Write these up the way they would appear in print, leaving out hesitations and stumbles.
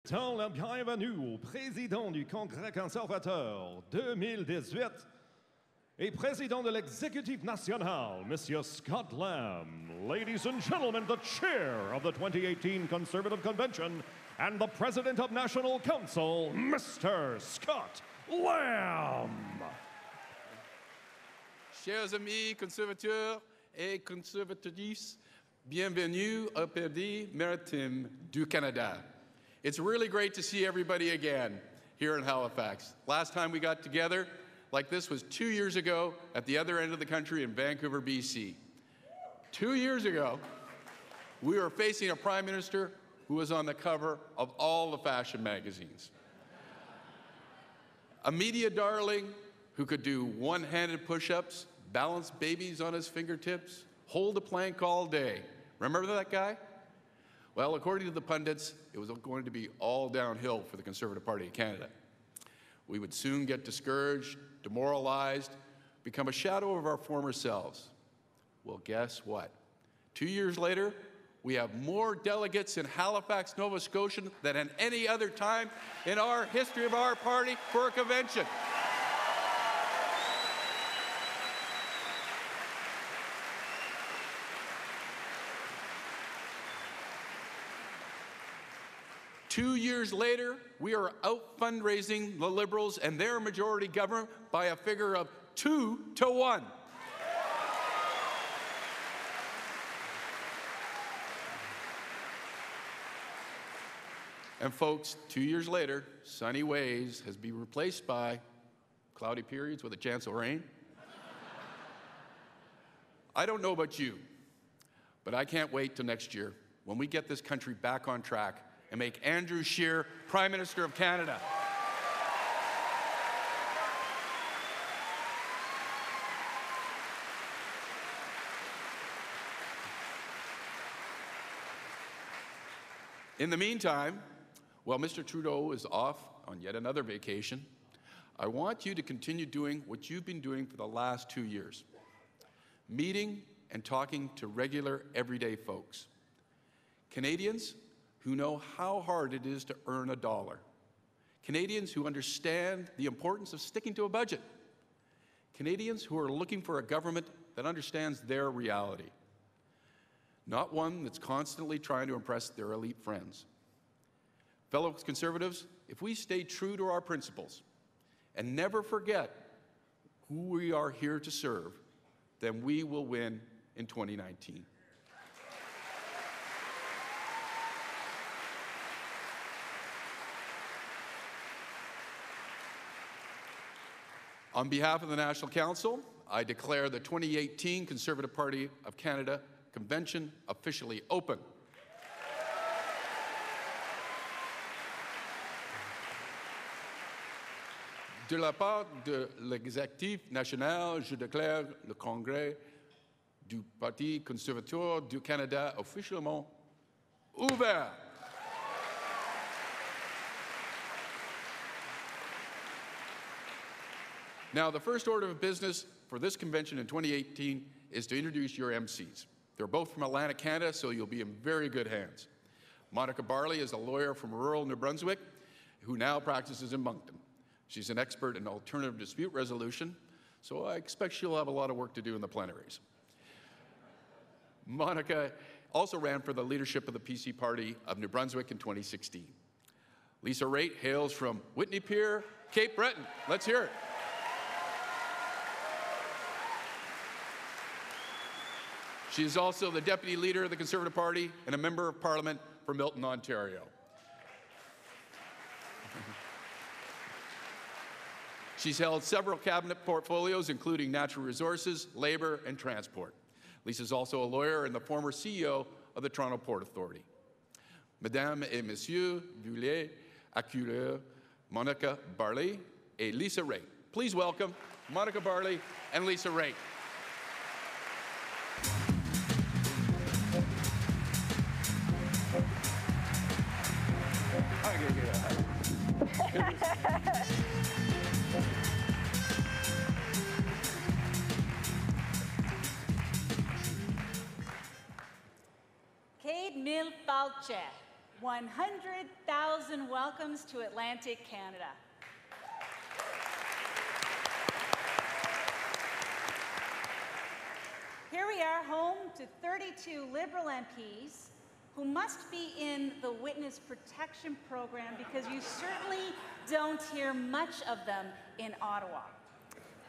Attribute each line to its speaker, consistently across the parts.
Speaker 1: Souhaitons la bienvenue au président du Congrès conservateur 2018 et président de l'exécutif national, Monsieur Scott Lamb. Ladies and gentlemen, the chair of the 2018 Conservative Convention and the president of National Council, Mr. Scott Lamb.
Speaker 2: Chers amis conservateurs et conservatrices, bienvenue au Pays maritime du Canada. It's really great to see everybody again here in Halifax. Last time we got together like this was 2 years ago at the other end of the country in Vancouver, BC. 2 years ago, we were facing a prime minister who was on the cover of all the fashion magazines. A media darling who could do one-handed push-ups, balance babies on his fingertips, hold a plank all day. Remember that guy? Well, according to the pundits, it was going to be all downhill for the Conservative Party of Canada. We would soon get discouraged, demoralized, become a shadow of our former selves. Well, guess what? 2 years later, we have more delegates in Halifax, Nova Scotia than at any other time in our history of our party for a convention. Two years later, we are out fundraising the Liberals and their majority government by a figure of 2 to 1. And folks, 2 years later, sunny ways has been replaced by cloudy periods with a chance of rain. I don't know about you, but I can't wait till next year when we get this country back on track and make Andrew Scheer Prime Minister of Canada. In the meantime, while Mr. Trudeau is off on yet another vacation, I want you to continue doing what you've been doing for the last 2 years, meeting and talking to regular, everyday folks. Canadians who know how hard it is to earn a dollar. Canadians who understand the importance of sticking to a budget. Canadians who are looking for a government that understands their reality, not one that's constantly trying to impress their elite friends. Fellow Conservatives, if we stay true to our principles and never forget who we are here to serve, then we will win in 2019. On behalf of the National Council, I declare the 2018 Conservative Party of Canada Convention officially open. De la part de l'exécutif national, je déclare le Congrès du Parti conservateur du Canada officiellement ouvert. Now, the first order of business for this convention in 2018 is to introduce your MCs. They're both from Atlantic Canada, so you'll be in very good hands. Monica Barley is a lawyer from rural New Brunswick who now practices in Moncton. She's an expert in alternative dispute resolution, so I expect she'll have a lot of work to do in the plenaries. Monica also ran for the leadership of the PC Party of New Brunswick in 2016. Lisa Raitt hails from Whitney Pier, Cape Breton. Let's hear it. She is also the Deputy Leader of the Conservative Party and a Member of Parliament for Milton, Ontario. She's held several cabinet portfolios, including natural resources, labour, and transport. Lisa's also a lawyer and the former CEO of the Toronto Port Authority. Mesdames et Messieurs, veuillez accueillir Monica Barley et Lisa Raitt. Please welcome Monica Barley and Lisa Raitt.
Speaker 3: Cade Mil Falche. 100,000 welcomes to Atlantic Canada. Here we are, home to 32 Liberal MPs who must be in the witness protection program because you certainly don't hear much of them in Ottawa.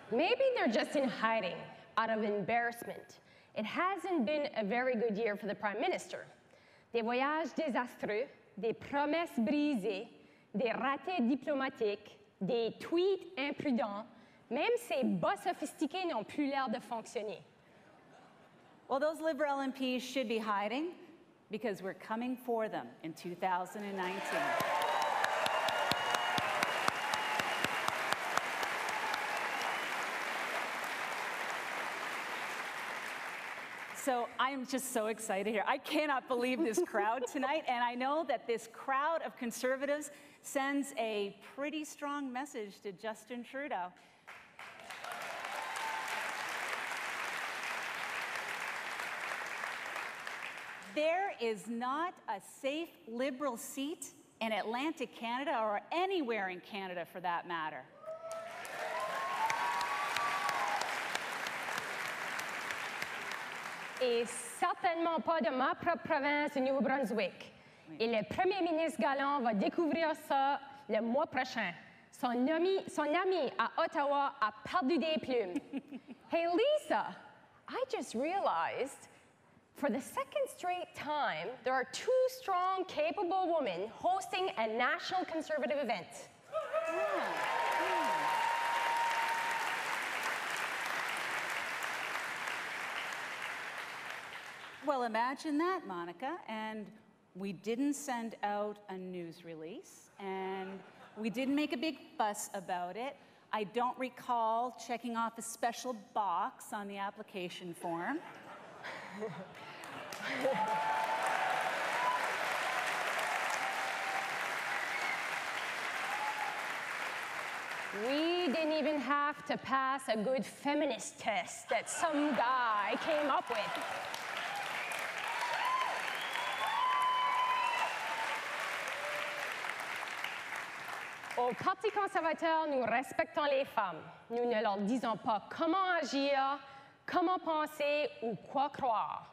Speaker 4: Maybe they're just in hiding out of embarrassment. It hasn't been a very good year for the Prime Minister. Des voyages désastreux, des promesses brisées, des ratés diplomatiques, des tweets imprudents, même ses bas sophistiqués n'ont plus l'air de fonctionner.
Speaker 3: Well, those Liberal MPs should be hiding because we're coming for them in 2019. So I'm just so excited here. I cannot believe this crowd tonight, and I know that this crowd of Conservatives sends a pretty strong message to Justin Trudeau. There is not a safe Liberal seat in Atlantic Canada or anywhere in Canada for that matter.
Speaker 4: Et certainement pas de ma propre province, du Nouveau-Brunswick. Et le premier ministre Galland va découvrir ça le mois prochain. Son ami à Ottawa a perdu des plumes. Hey, Lisa, I just realized for the second straight time, there are two strong, capable women hosting a national Conservative event.
Speaker 3: Well, imagine that, Monica. And we didn't send out a news release, and we didn't make a big fuss about it. I don't recall checking off a special box on the application form.
Speaker 4: We didn't even have to pass a good feminist test that some guy came up with. Au Parti conservateur, nous respectons les femmes. Nous ne leur disons pas comment agir, comment penser ou quoi croire.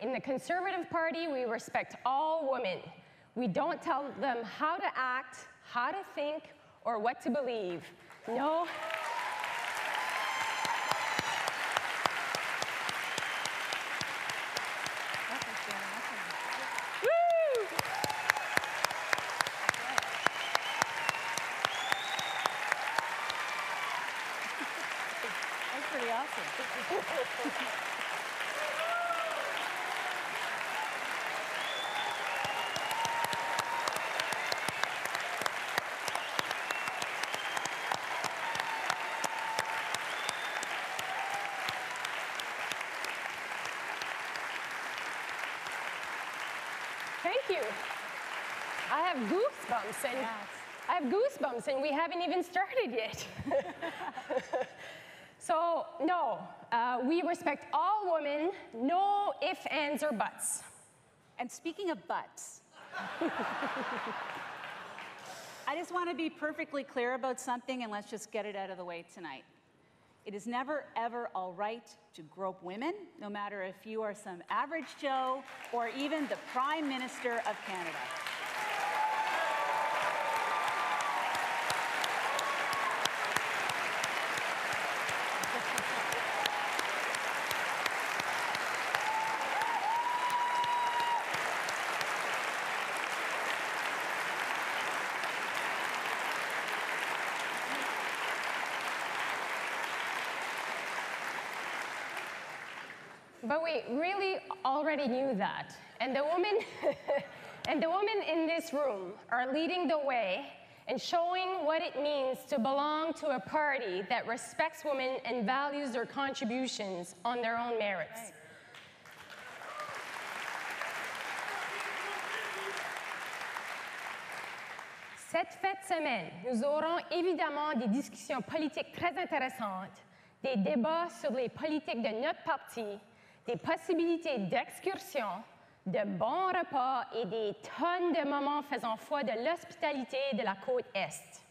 Speaker 4: In the Conservative Party, we respect all women. We don't tell them how to act, how to think, or what to believe. No.
Speaker 3: That's pretty awesome.
Speaker 4: Thank you. I have goosebumps, and I have goosebumps, and we haven't even started yet. So, no, we respect all women, no ifs, ands, or buts.
Speaker 3: And speaking of butts, I just want to be perfectly clear about something, and let's just get it out of the way tonight. It is never, ever all right to grope women, no matter if you are some average Joe or even the Prime Minister of Canada.
Speaker 4: But we really already knew that. And the women, and the women in this room are leading the way and showing what it means to belong to a party that respects women and values their contributions on their own merits.
Speaker 3: Right.
Speaker 4: Cette fête semaine, nous aurons évidemment des discussions politiques très intéressantes, des débats sur les politiques de notre parti, des possibilités d'excursion, de bons repas et des tonnes de moments faisant foi de l'hospitalité de la côte Est.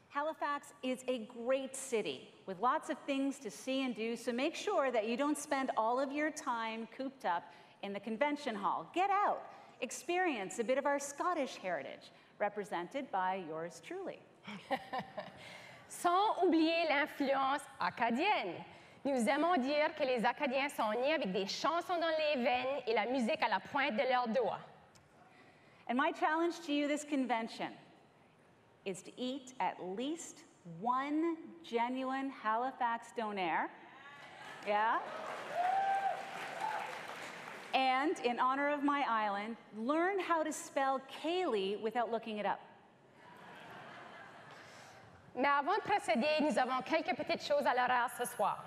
Speaker 3: Halifax is a great city with lots of things to see and do, so make sure that you don't spend all of your time cooped up in the convention hall. Get out, experience a bit of our Scottish heritage, represented by yours truly.
Speaker 4: Sans oublier l'influence acadienne. Nous aimons dire que les Acadiens sont nés avec des chansons dans les veines et la musique à la pointe de leurs doigts.
Speaker 3: And my challenge to you this convention is to eat at least one genuine Halifax donair. Yeah? And in honor of my island, learn how to spell Kaylee without looking it up.
Speaker 4: Mais avant de procéder, nous avons quelques petites choses à l'horaire ce soir.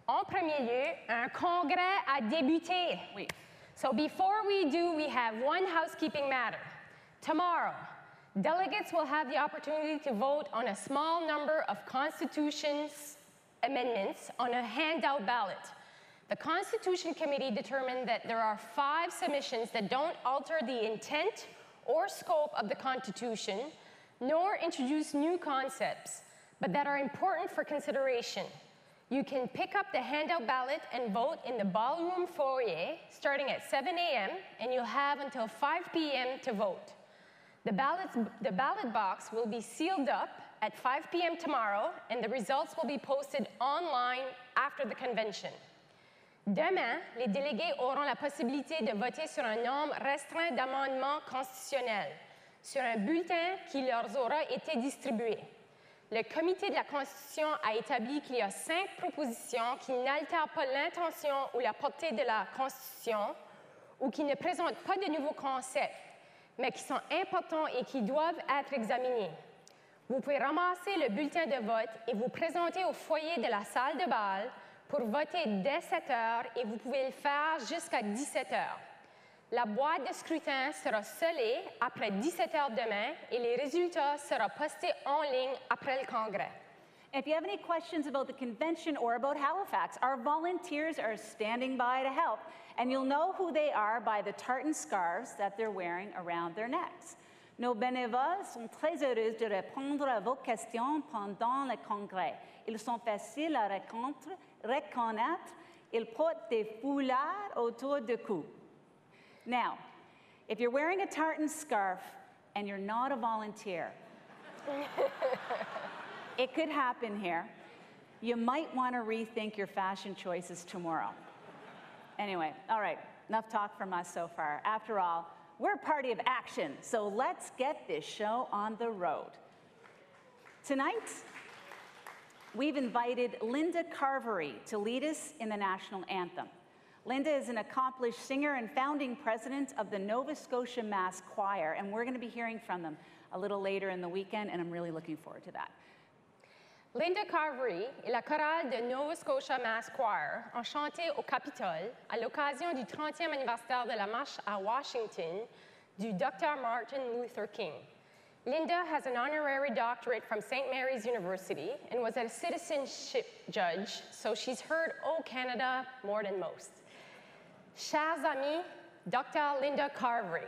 Speaker 4: En premier lieu, un congrès a débuté.
Speaker 3: Oui.
Speaker 4: So before we do, we have one housekeeping matter. Tomorrow, delegates will have the opportunity to vote on a small number of Constitution's amendments on a handout ballot. The Constitution Committee determined that there are 5 submissions that don't alter the intent or scope of the Constitution, nor introduce new concepts, but that are important for consideration. You can pick up the handout ballot and vote in the ballroom foyer starting at 7 a.m., and you'll have until 5 p.m. to vote. The ballot box will be sealed up at 5 p.m. tomorrow, and the results will be posted online after the convention. Demain, les délégués auront la possibilité de voter sur un nombre restreint d'amendements constitutionnels, sur un bulletin qui leur aura été distribué. Le Comité de la Constitution a établi qu'il y a 5 propositions qui n'altèrent pas l'intention ou la portée de la Constitution ou qui ne présentent pas de nouveaux concepts, mais qui sont importants et qui doivent être examinés. Vous pouvez ramasser le bulletin de vote et vous présenter au foyer de la salle de bal pour voter dès 7 heures et vous pouvez le faire jusqu'à 17 heures. La boîte de scrutin sera scellée après 17 heures demain et les résultats seront postés en ligne après le congrès.
Speaker 3: If you have any questions about the convention or about Halifax, our volunteers are standing by to help, and you'll know who they are by the tartan scarves that they're wearing around their necks. Nos bénévoles sont très heureux de répondre à vos questions pendant le congrès. Ils sont faciles à reconnaître. Ils portent des foulards autour du cou. Now, if you're wearing a tartan scarf and you're not a volunteer, it could happen here. You might want to rethink your fashion choices tomorrow. Anyway, all right, enough talk from us so far. After all, we're a party of action, so let's get this show on the road. Tonight, we've invited Linda Carvery to lead us in the national anthem. Linda is an accomplished singer and founding president of the Nova Scotia Mass Choir, and we're going to be hearing from them a little later in the weekend, and I'm really looking forward to that.
Speaker 4: Linda Carvery et la chorale de Nova Scotia Mass Choir ont chanté au Capitole à l'occasion du 30e anniversaire de la marche à Washington du Dr. Martin Luther King. Linda has an honorary doctorate from St. Mary's University and was a citizenship judge, so she's heard "O Canada" more than most. Chers amis, Dr. Linda Carvery.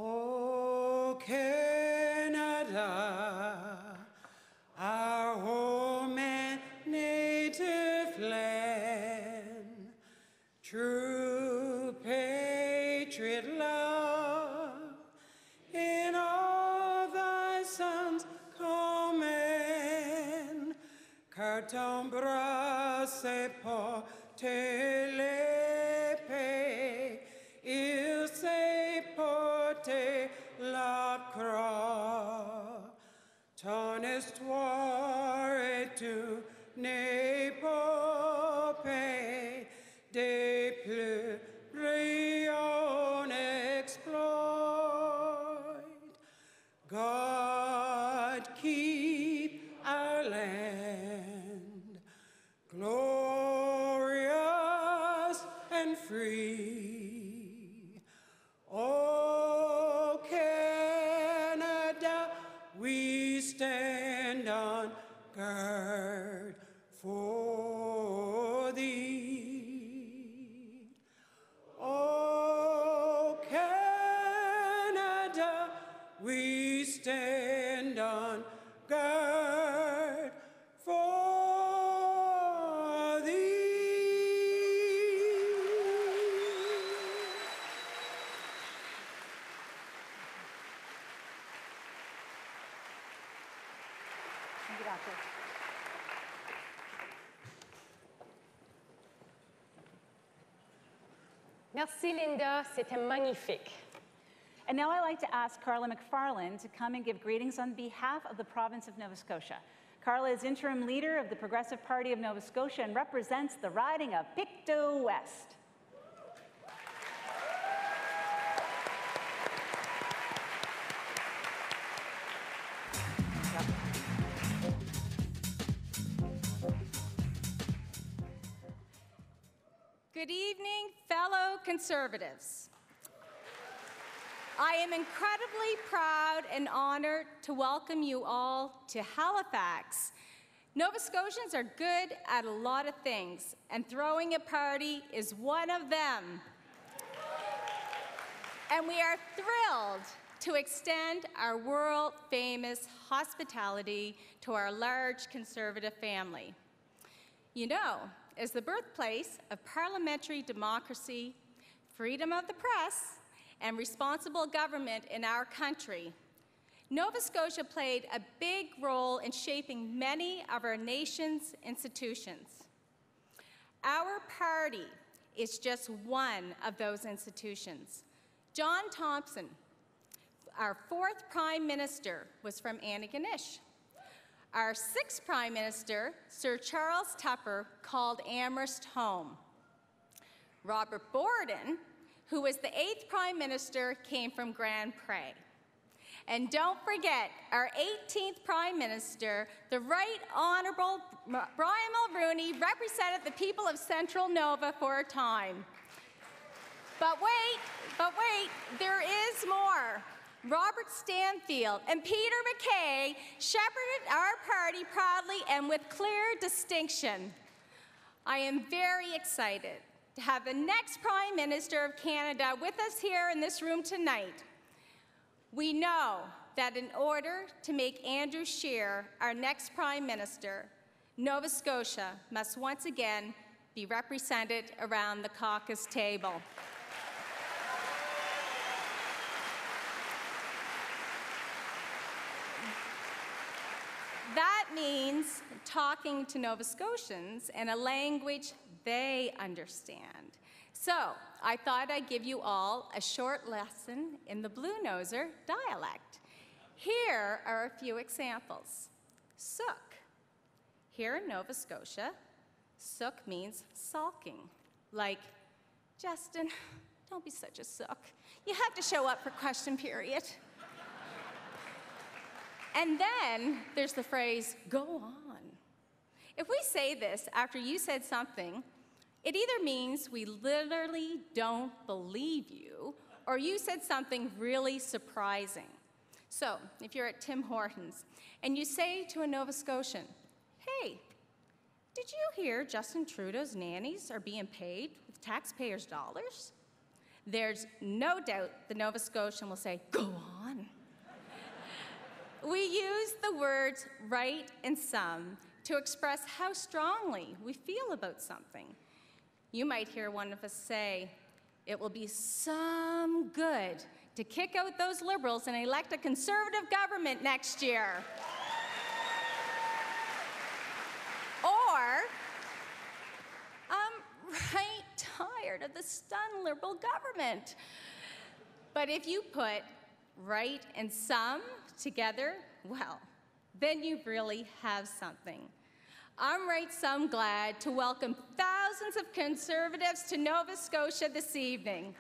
Speaker 5: O Canada, our home and native land, true patriot love, in all thy sons command, car ton bras s'est porté l'épée, il s'est porté la croix. Ton histoire est une épopée des plus brillants exploits. God free. Oh, Canada, we stand on guard for thee. Oh, Canada, we stand on guard for thee.
Speaker 3: Thank you, Doctor.
Speaker 4: Merci, Linda. C'était magnifique.
Speaker 3: And now I'd like to ask Carla McFarland to come and give greetings on behalf of the province of Nova Scotia. Carla is interim leader of the Progressive Party of Nova Scotia and represents the riding of Pictou West.
Speaker 6: Good evening, fellow Conservatives. I am incredibly proud and honored to welcome you all to Halifax. Nova Scotians are good at a lot of things, and throwing a party is one of them. And we are thrilled to extend our world-famous hospitality to our large Conservative family. You know, as the birthplace of parliamentary democracy, freedom of the press, and responsible government in our country, Nova Scotia played a big role in shaping many of our nation's institutions. Our party is just one of those institutions. John Thompson, our 4th Prime Minister, was from Antigonish. Our 6th Prime Minister, Sir Charles Tupper, called Amherst home. Robert Borden, who was the 8th Prime Minister, came from Grand Pré. And don't forget, our 18th Prime Minister, the Right Honourable Brian Mulroney, represented the people of Central Nova for a time. But wait, there is more. Robert Stanfield and Peter MacKay shepherded our party proudly and with clear distinction. I am very excited to have the next Prime Minister of Canada with us here in this room tonight. We know that in order to make Andrew Scheer our next Prime Minister, Nova Scotia must once again be represented around the caucus table. That means talking to Nova Scotians in a language they understand. So I thought I'd give you all a short lesson in the Blue Noser dialect. Here are a few examples. Sook. Here in Nova Scotia, sook means sulking. Like, Justin, don't be such a sook. You have to show up for question period. And then there's the phrase, go on. If we say this after you said something, it either means we literally don't believe you, or you said something really surprising. So, if you're at Tim Hortons, and you say to a Nova Scotian, hey, did you hear Justin Trudeau's nannies are being paid with taxpayers' dollars? There's no doubt the Nova Scotian will say, go on. We use the words right and some to express how strongly we feel about something. You might hear one of us say, it will be some good to kick out those Liberals and elect a Conservative government next year. Or, I'm right tired of the stunned Liberal government. But if you put right and some together, well, then you really have something. I'm right some glad to welcome thousands of Conservatives to Nova Scotia this evening.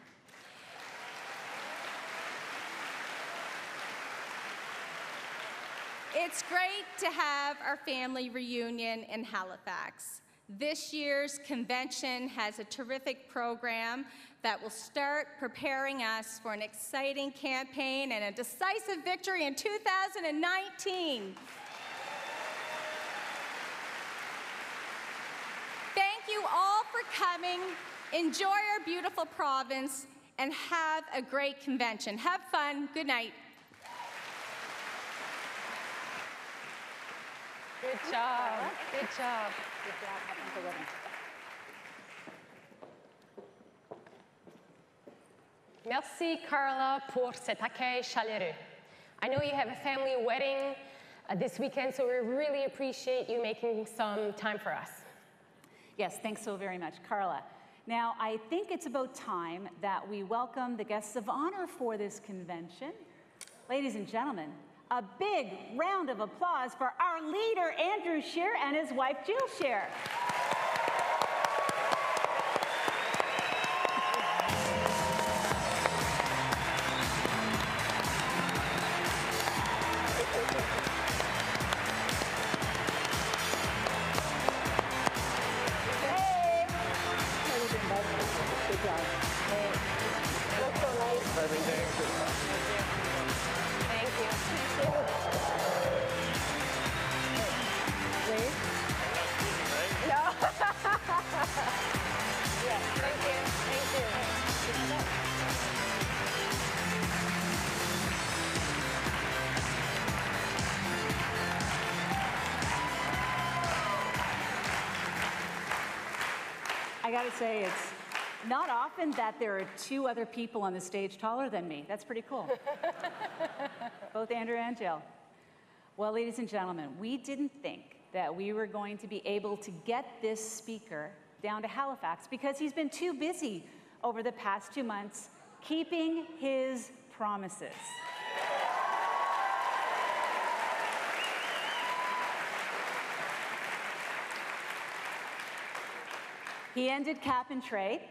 Speaker 6: It's great to have our family reunion in Halifax. This year's convention has a terrific program that will start preparing us for an exciting campaign and a decisive victory in 2019. Thank you all for coming. Enjoy our beautiful province and have a great convention. Have fun. Good night.
Speaker 4: Good job. Good job.
Speaker 3: Good job. Have fun for living.
Speaker 4: Merci, Carla, pour cet accueil chaleureux. I know you have a family wedding this weekend, so we really appreciate you making some time for us.
Speaker 3: Yes, thanks so very much, Carla. Now, I think it's about time that we welcome the guests of honor for this convention. Ladies and gentlemen, a big round of applause for our leader, Andrew Scheer, and his wife, Jill Scheer. I gotta say, it's not often that there are two other people on the stage taller than me. That's pretty cool. Both Andrew and Jill. Well, ladies and gentlemen, we didn't think that we were going to be able to get this speaker down to Halifax because he's been too busy over the past 2 months keeping his promises. He ended cap and trade.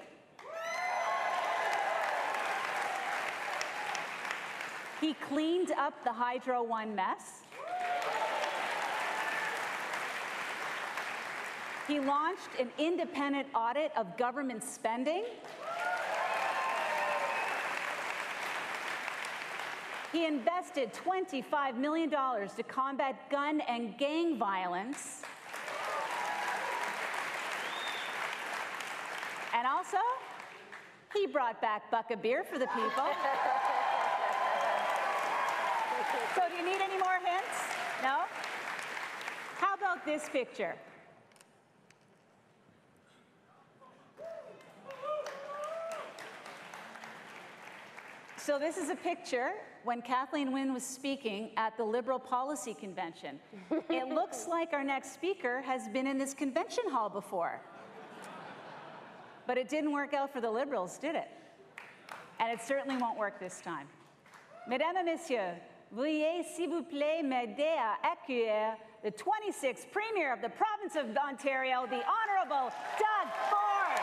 Speaker 3: He cleaned up the Hydro One mess. He launched an independent audit of government spending. He invested $25 million to combat gun and gang violence. And also, he brought back Buck a Beer for the people. So do you need any more hints? No? How about this picture? So this is a picture when Kathleen Wynne was speaking at the Liberal Policy Convention. It looks like our next speaker has been in this convention hall before. But it didn't work out for the Liberals, did it? And it certainly won't work this time. Mesdames et messieurs, veuillez s'il vous plaît m'aider à accueillir the 26th Premier of the Province of Ontario, the Honourable Doug Ford.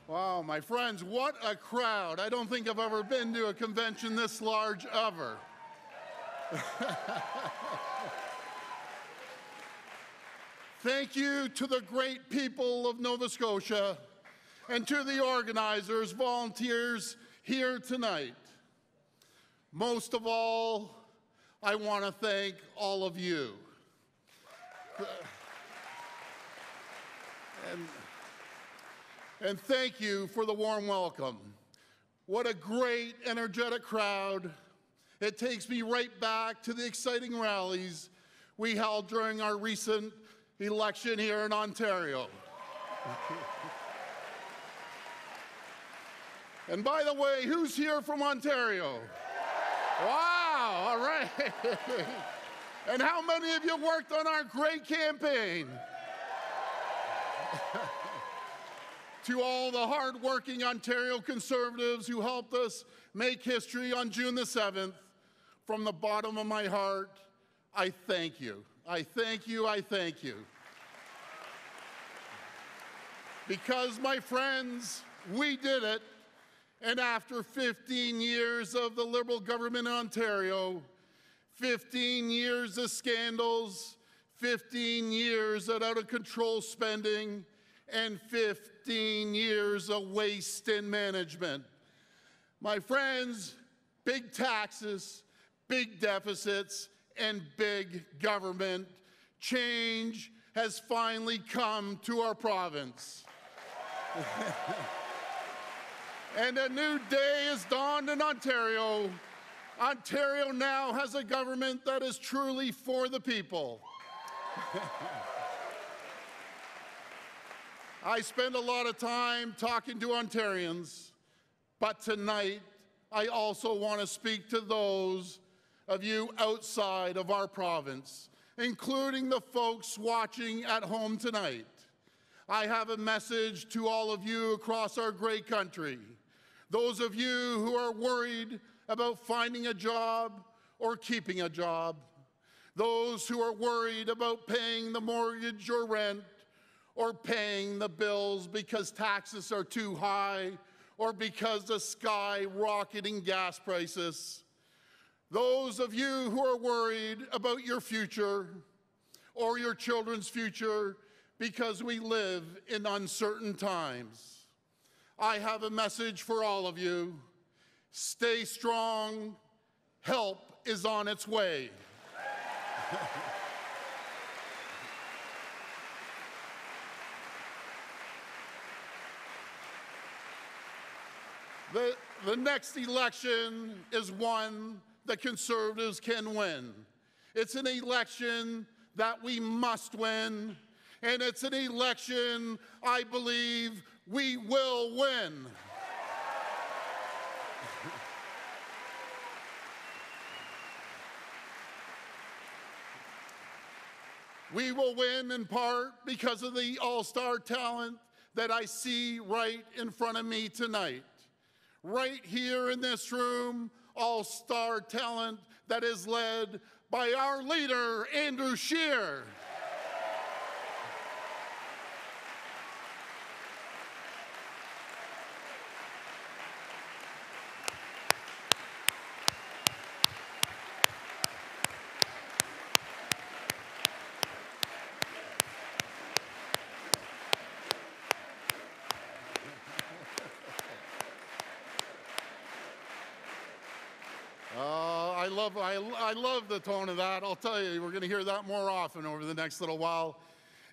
Speaker 7: Wow, my friends, what a crowd. I don't think I've ever been to a convention this large ever. Thank you to the great people of Nova Scotia and to the organizers, volunteers here tonight. Most of all, I want to thank all of you. And thank you for the warm welcome. What a great, energetic crowd. It takes me right back to the exciting rallies we held during our recent election here in Ontario. And by the way, who's here from Ontario? Wow, all right. And how many of you worked on our great campaign? To all the hard-working Ontario Conservatives who helped us make history on June the 7th, from the bottom of my heart, I thank you. I thank you, I thank you. Because, my friends, we did it, and after 15 years of the Liberal government in Ontario, 15 years of scandals, 15 years of out-of-control spending, and 15 years of waste in management. My friends, big taxes, big deficits, and big government. Change has finally come to our province. And a new day has dawned in Ontario. Ontario now has a government that is truly for the people. I spend a lot of time talking to Ontarians, but tonight I also want to speak to those of you outside of our province, including the folks watching at home tonight. I have a message to all of you across our great country. Those of you who are worried about finding a job or keeping a job. Those who are worried about paying the mortgage or rent, or paying the bills because taxes are too high, or because of skyrocketing gas prices. Those of you who are worried about your future or your children's future because we live in uncertain times. I have a message for all of you. Stay strong. Help is on its way. The next election is one that Conservatives can win. It's an election that we must win, and it's an election I believe we will win. We will win in part because of the all-star talent that I see right in front of me tonight. Right here in this room, all-star talent that is led by our leader, Andrew Scheer. I love the tone of that. I'll tell you, we're going to hear that more often over the next little while.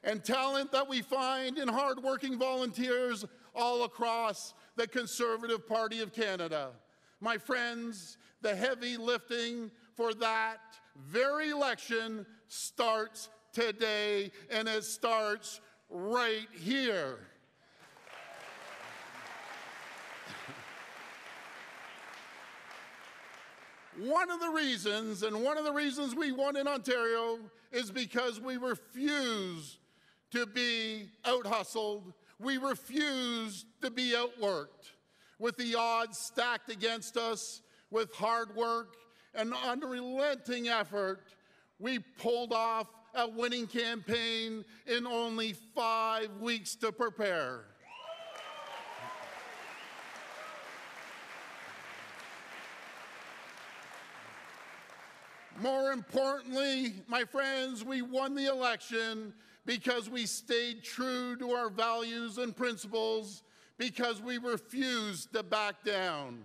Speaker 7: And talent that we find in hardworking volunteers all across the Conservative Party of Canada. My friends, the heavy lifting for that very election starts today, and it starts right here. One of the reasons we won in Ontario is because we refused to be out-hustled. We refused to be outworked. With the odds stacked against us, with hard work and unrelenting effort, we pulled off a winning campaign in only 5 weeks to prepare. More importantly, my friends, we won the election because we stayed true to our values and principles, because we refused to back down.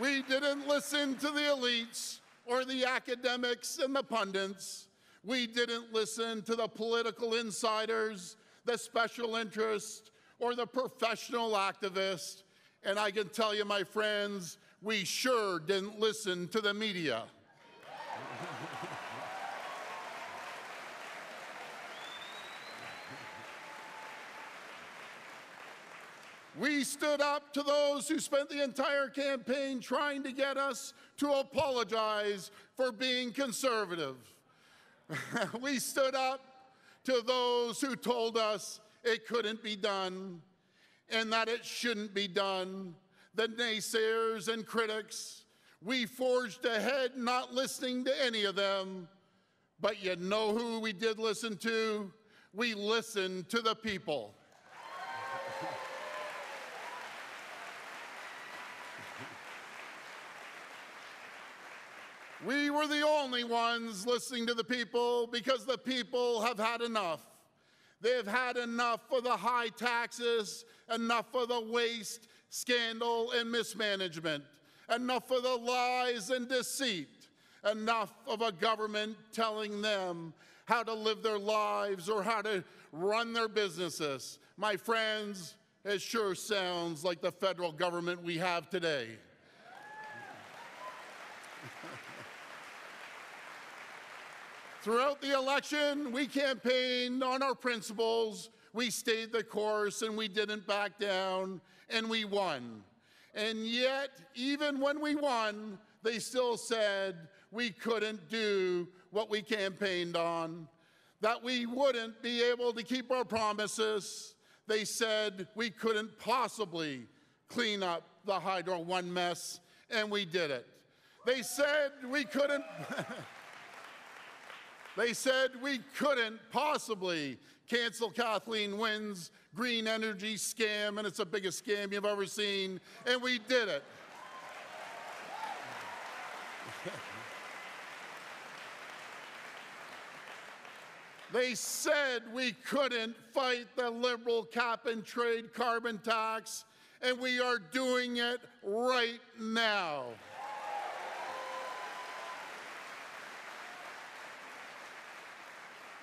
Speaker 7: We didn't listen to the elites or the academics and the pundits. We didn't listen to the political insiders, the special interests, or the professional activist. And I can tell you, my friends, we sure didn't listen to the media. We stood up to those who spent the entire campaign trying to get us to apologize for being conservative. We stood up to those who told us it couldn't be done and that it shouldn't be done, the naysayers and critics. We forged ahead, not listening to any of them. But you know who we did listen to? We listened to the people. We were the only ones listening to the people because the people have had enough. They've had enough of the high taxes, enough of the waste, scandal, and mismanagement, enough of the lies and deceit, enough of a government telling them how to live their lives or how to run their businesses. My friends, it sure sounds like the federal government we have today. Throughout the election, we campaigned on our principles, we stayed the course, and we didn't back down, and we won. And yet, even when we won, they still said we couldn't do what we campaigned on, that we wouldn't be able to keep our promises. They said we couldn't possibly clean up the Hydro One mess, and we did it. They said we couldn't... They said we couldn't possibly cancel Kathleen Wynne's green energy scam, and it's the biggest scam you've ever seen, and we did it. They said we couldn't fight the Liberal cap-and-trade carbon tax, and we are doing it right now.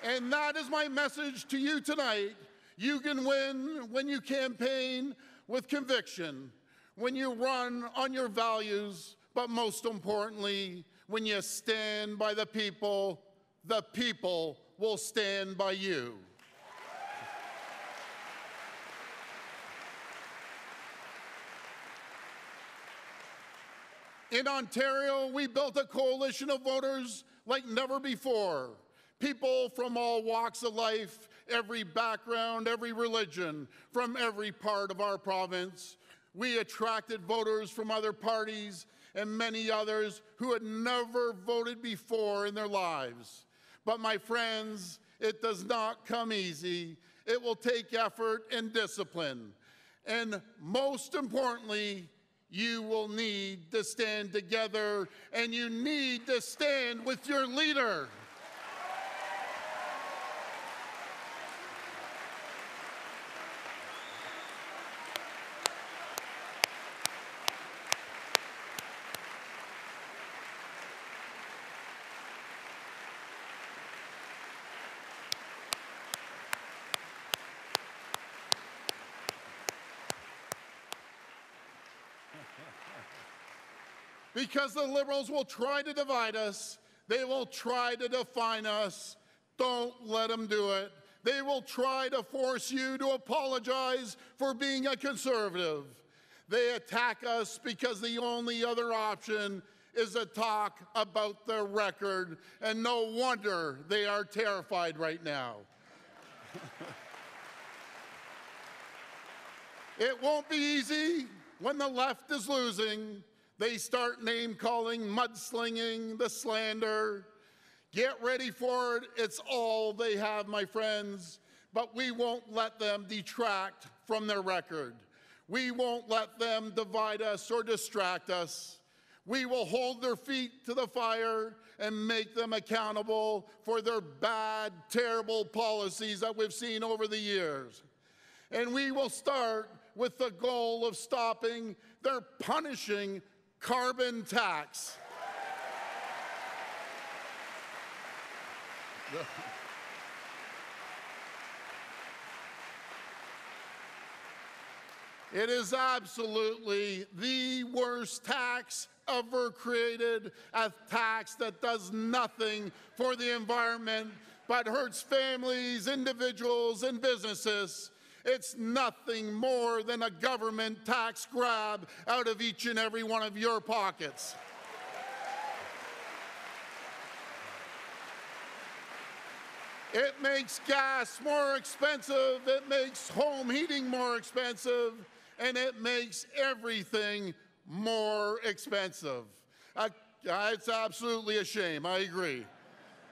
Speaker 7: And that is my message to you tonight. You can win when you campaign with conviction, when you run on your values, but most importantly, when you stand by the people will stand by you. In Ontario, we built a coalition of voters like never before. People from all walks of life, every background, every religion, from every part of our province. We attracted voters from other parties and many others who had never voted before in their lives. But my friends, it does not come easy. It will take effort and discipline. And most importantly, you will need to stand together, and you need to stand with your leader. Because the Liberals will try to divide us. They will try to define us. Don't let them do it. They will try to force you to apologize for being a conservative. They attack us because the only other option is to talk about their record, and no wonder they are terrified right now. It won't be easy when the left is losing. They start name-calling, mudslinging, the slander. Get ready for it. It's all they have, my friends. But we won't let them detract from their record. We won't let them divide us or distract us. We will hold their feet to the fire and make them accountable for their bad, terrible policies that we've seen over the years. And we will start with the goal of stopping their punishing carbon tax. It is absolutely the worst tax ever created, a tax that does nothing for the environment but hurts families, individuals, and businesses. It's nothing more than a government tax grab out of each and every one of your pockets. It makes gas more expensive, it makes home heating more expensive, and it makes everything more expensive. It's absolutely a shame, I agree.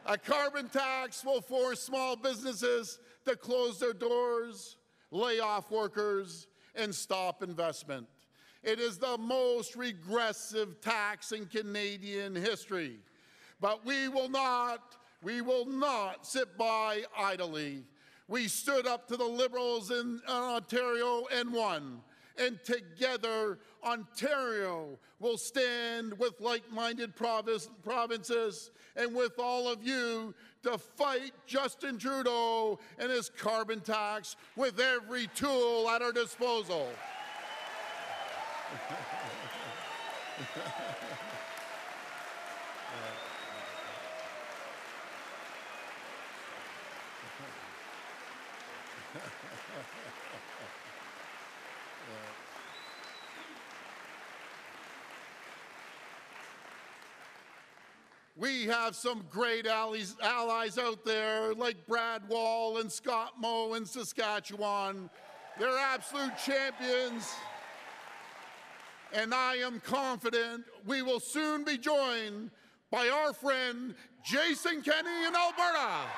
Speaker 7: A carbon tax will force small businesses to close their doors, lay off workers, and stop investment. It is the most regressive tax in Canadian history. But we will not sit by idly. We stood up to the Liberals in Ontario and won. And together, Ontario will stand with like-minded provinces and with all of you to fight Justin Trudeau and his carbon tax with every tool at our disposal. We have some great allies out there like Brad Wall and Scott Moe in Saskatchewan. They're absolute champions. And I am confident we will soon be joined by our friend Jason Kenney in Alberta.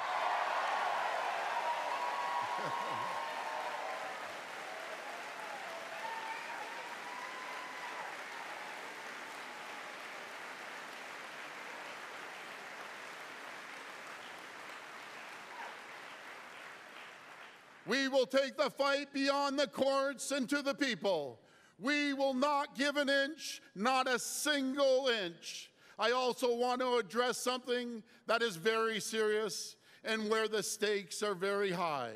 Speaker 7: We will take the fight beyond the courts and to the people. We will not give an inch, not a single inch. I also want to address something that is very serious and where the stakes are very high.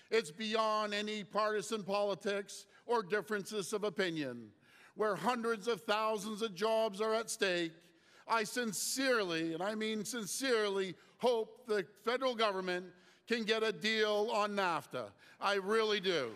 Speaker 7: It's beyond any partisan politics or differences of opinion. Where hundreds of thousands of jobs are at stake, I sincerely, and I mean sincerely, hope the federal government can get a deal on NAFTA. I really do.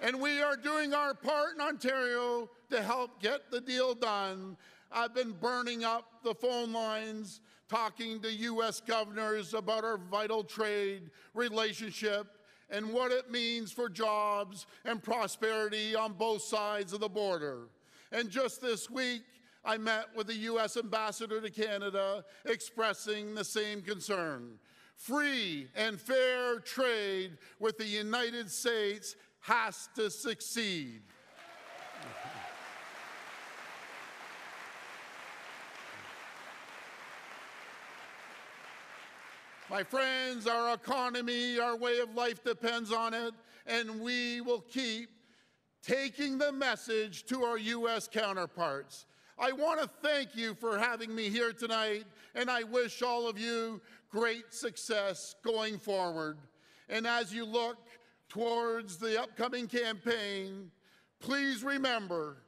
Speaker 7: And we are doing our part in Ontario to help get the deal done. I've been burning up the phone lines, talking to U.S. governors about our vital trade relationship and what it means for jobs and prosperity on both sides of the border. And just this week, I met with the U.S. ambassador to Canada expressing the same concern. Free and fair trade with the United States has to succeed. My friends, our economy, our way of life depends on it, and we will keep taking the message to our U.S. counterparts. I want to thank you for having me here tonight, and I wish all of you great success going forward. And as you look towards the upcoming campaign, please remember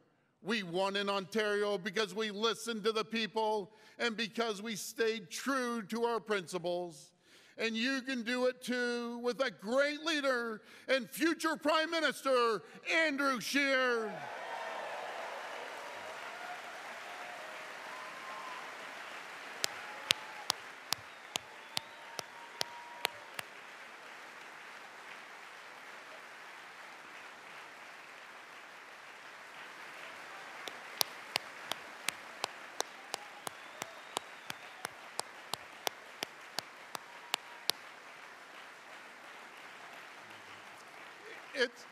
Speaker 7: we won in Ontario because we listened to the people and because we stayed true to our principles. And you can do it too with a great leader and future Prime Minister, Andrew Scheer.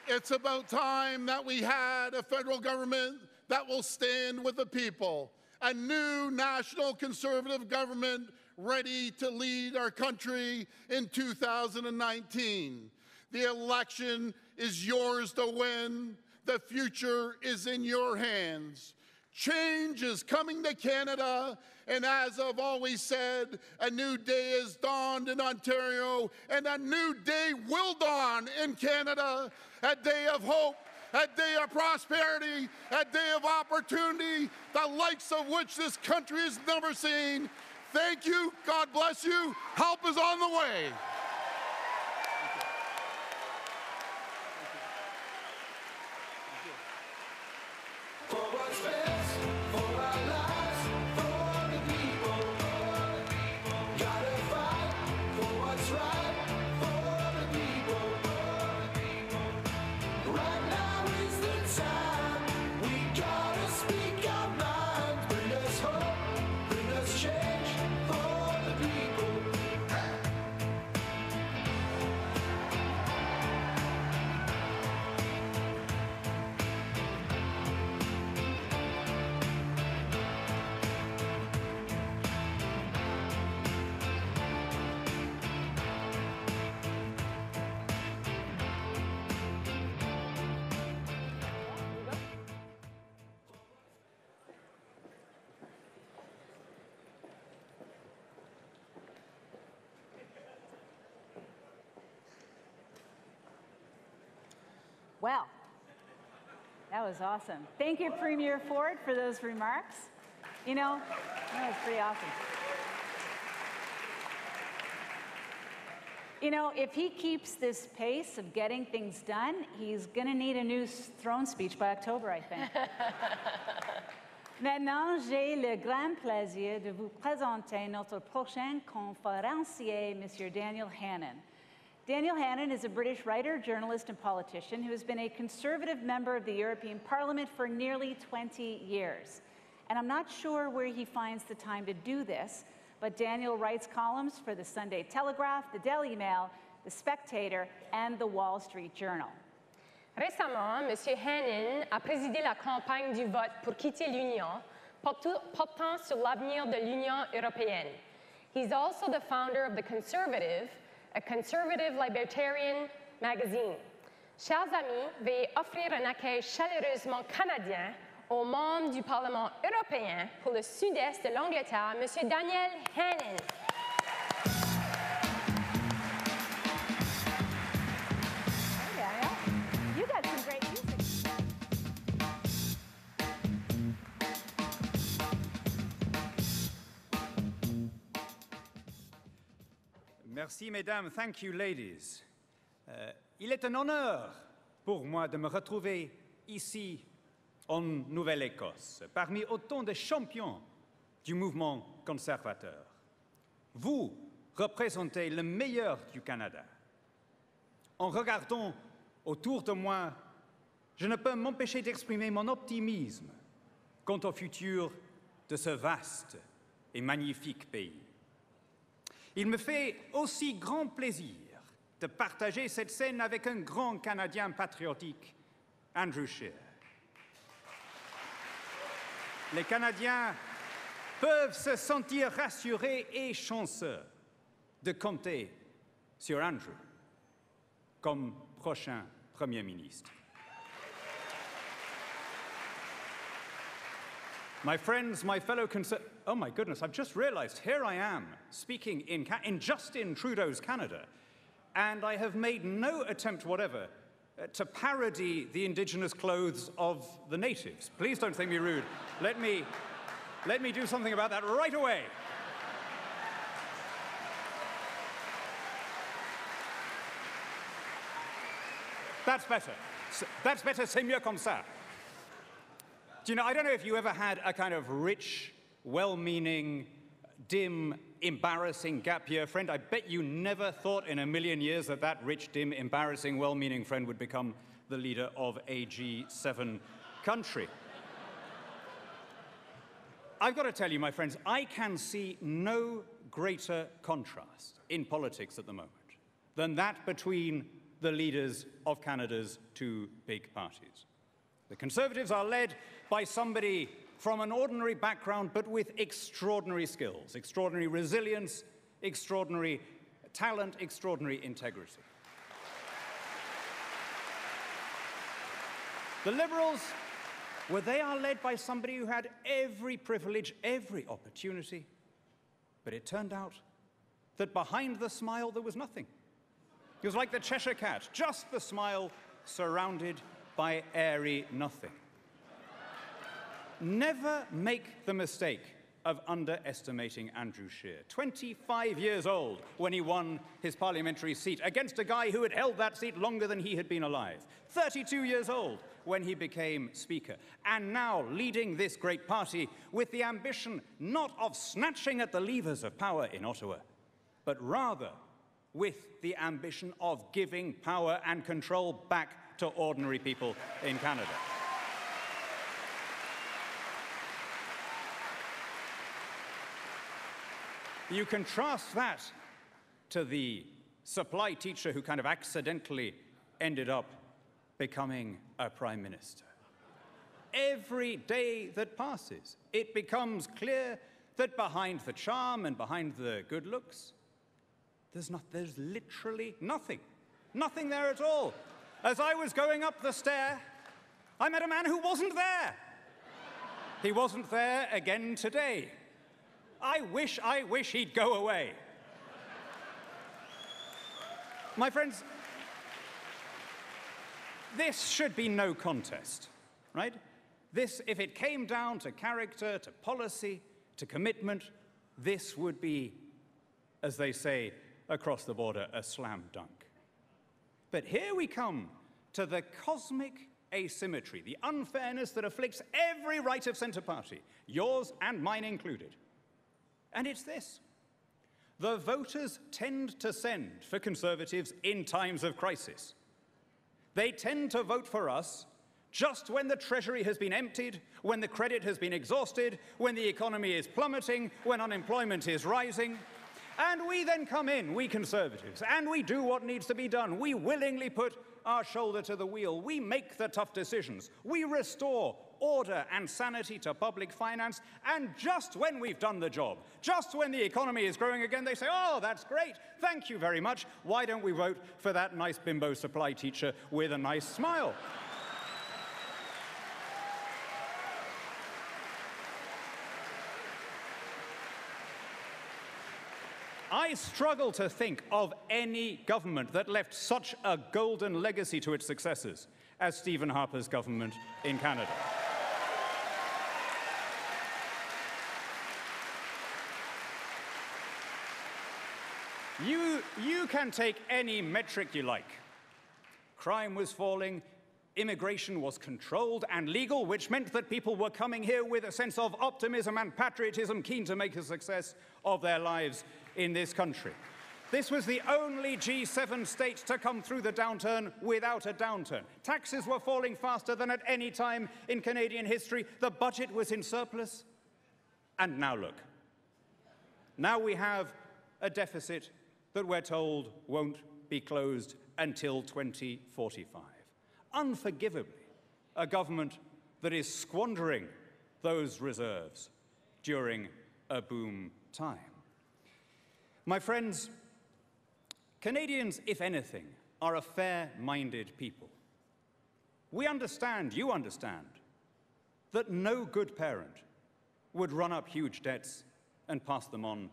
Speaker 7: It's about time that we had a federal government that will stand with the people, a new national conservative government ready to lead our country in 2019. The election is yours to win. The future is in your hands. Change is coming to Canada, and as I've always said, a new day has dawned in Ontario, and a new day will dawn in Canada, a day of hope, a day of prosperity, a day of opportunity, the likes of which this country has never seen. Thank you, God bless you, help is on the way.
Speaker 3: Well, that was awesome. Thank you, Premier Ford, for those remarks. You know, that was pretty awesome. You know, if he keeps this pace of getting things done, he's going to need a new throne speech by October, I think. Maintenant, j'ai le grand plaisir de vous présenter notre prochain conférencier, Monsieur Daniel Hannan. Daniel Hannan is a British writer, journalist, and politician who has been a Conservative member of the European Parliament for nearly 20 years. And I'm not sure where he finds the time to do this, but Daniel writes columns for the Sunday Telegraph, the Daily Mail, the Spectator, and the Wall Street Journal.
Speaker 4: Récemment, M. Hannan a présidé la campagne du vote pour quitter l'Union, portant sur l'avenir de l'Union européenne. He's also the founder of The Conservative, a conservative libertarian magazine. Chers amis, veuillez offrir un accueil chaleureusement canadien aux membres du Parlement européen pour le sud-est de l'Angleterre, M. Daniel Hannan.
Speaker 3: Hey, Daniel, you got some great music.
Speaker 8: Merci, mesdames. Thank you, ladies. Il est un honneur pour moi de me retrouver ici en Nouvelle-Écosse, parmi autant de champions du mouvement conservateur. Vous représentez le meilleur du Canada. En regardant autour de moi, je ne peux m'empêcher d'exprimer mon optimisme quant au futur de ce vaste et magnifique pays. Il me fait aussi grand plaisir de partager cette scène avec un grand Canadien patriotique, Andrew Scheer. Les Canadiens peuvent se sentir rassurés et chanceux de compter sur Andrew comme prochain Premier ministre. My friends, my fellow oh my goodness, I've just realized, here I am speaking in Justin Trudeau's Canada, and I have made no attempt whatever to parody the indigenous clothes of the natives. Please don't think me rude. Let me do something about that right away. That's better. That's better, c'est mieux comme ça. Do you know, I don't know if you ever had a kind of rich, well-meaning, dim, embarrassing gap year friend. I bet you never thought in a million years that that rich, dim, embarrassing, well-meaning friend would become the leader of a G7 country. I've got to tell you, my friends, I can see no greater contrast in politics at the moment than that between the leaders of Canada's two big parties. The Conservatives are led by somebody from an ordinary background, but with extraordinary skills, extraordinary resilience, extraordinary talent, extraordinary integrity. The Liberals where they are led by somebody who had every privilege, every opportunity, but it turned out that behind the smile there was nothing. It was like the Cheshire Cat, just the smile surrounded by airy nothing. Never make the mistake of underestimating Andrew Scheer. 25 years old when he won his parliamentary seat against a guy who had held that seat longer than he had been alive. 32 years old when he became Speaker, and now leading this great party with the ambition not of snatching at the levers of power in Ottawa, but rather with the ambition of giving power and control back to ordinary people in Canada. You contrast that to the supply teacher who kind of accidentally ended up becoming a prime minister. Every day that passes, it becomes clear that behind the charm and behind the good looks, there's literally nothing. Nothing there at all. As I was going up the stair, I met a man who wasn't there. He wasn't there again today. I wish he'd go away. My friends, this should be no contest, right? This, if it came down to character, to policy, to commitment, this would be, as they say across the border, a slam dunk. But here we come to the cosmic asymmetry, the unfairness that afflicts every right of centre party, yours and mine included. And it's this. The voters tend to send for Conservatives in times of crisis. They tend to vote for us just when the Treasury has been emptied, when the credit has been exhausted, when the economy is plummeting, when unemployment is rising. And we then come in, we Conservatives, and we do what needs to be done. We willingly put our shoulder to the wheel. We make the tough decisions. We restore order and sanity to public finance. And just when we've done the job, just when the economy is growing again, they say, oh, that's great. Thank you very much. Why don't we vote for that nice bimbo supply teacher with a nice smile? I struggle to think of any government that left such a golden legacy to its successors as Stephen Harper's government in Canada. You can take any metric you like. Crime was falling, immigration was controlled and legal, which meant that people were coming here with a sense of optimism and patriotism, keen to make a success of their lives in this country. This was the only G7 state to come through the downturn without a downturn. Taxes were falling faster than at any time in Canadian history. The budget was in surplus. And now look. Now we have a deficit that we're told won't be closed until 2045. Unforgivably, a government that is squandering those reserves during a boom time. My friends, Canadians, if anything, are a fair-minded people. We understand, you understand, that no good parent would run up huge debts and pass them on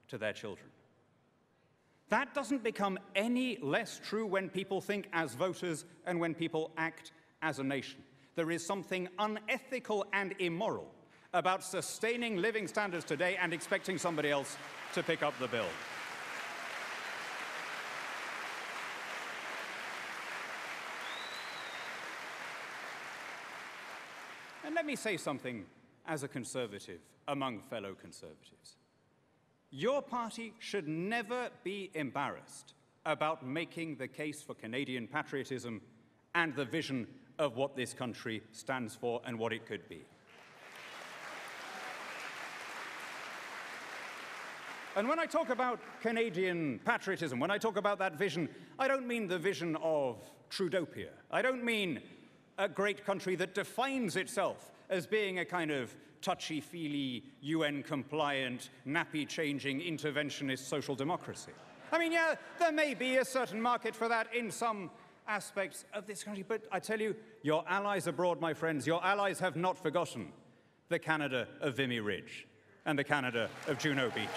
Speaker 8: to their children. That doesn't become any less true when people think as voters and when people act as a nation. There is something unethical and immoral about sustaining living standards today and expecting somebody else to pick up the bill. And let me say something as a Conservative among fellow Conservatives. Your party should never be embarrassed about making the case for Canadian patriotism and the vision of what this country stands for and what it could be. And when I talk about Canadian patriotism, when I talk about that vision, I don't mean the vision of Trudopia. I don't mean a great country that defines itself as being a kind of touchy-feely, UN-compliant, nappy-changing, interventionist social democracy. I mean, yeah, there may be a certain market for that in some aspects of this country. But I tell you, your allies abroad, my friends, your allies have not forgotten the Canada of Vimy Ridge and the Canada of Juno Beach.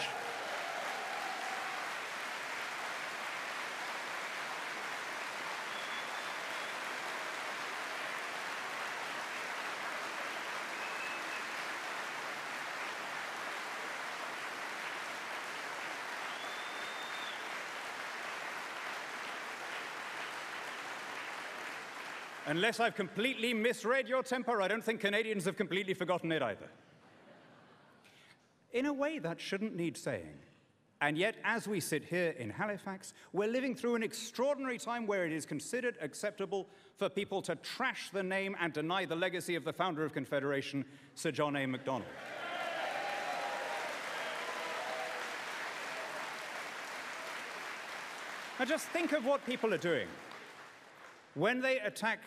Speaker 8: Unless I've completely misread your temper, I don't think Canadians have completely forgotten it either. In a way, that shouldn't need saying. And yet, as we sit here in Halifax, we're living through an extraordinary time where it is considered acceptable for people to trash the name and deny the legacy of the founder of Confederation, Sir John A. Macdonald. Now just think of what people are doing. When they attack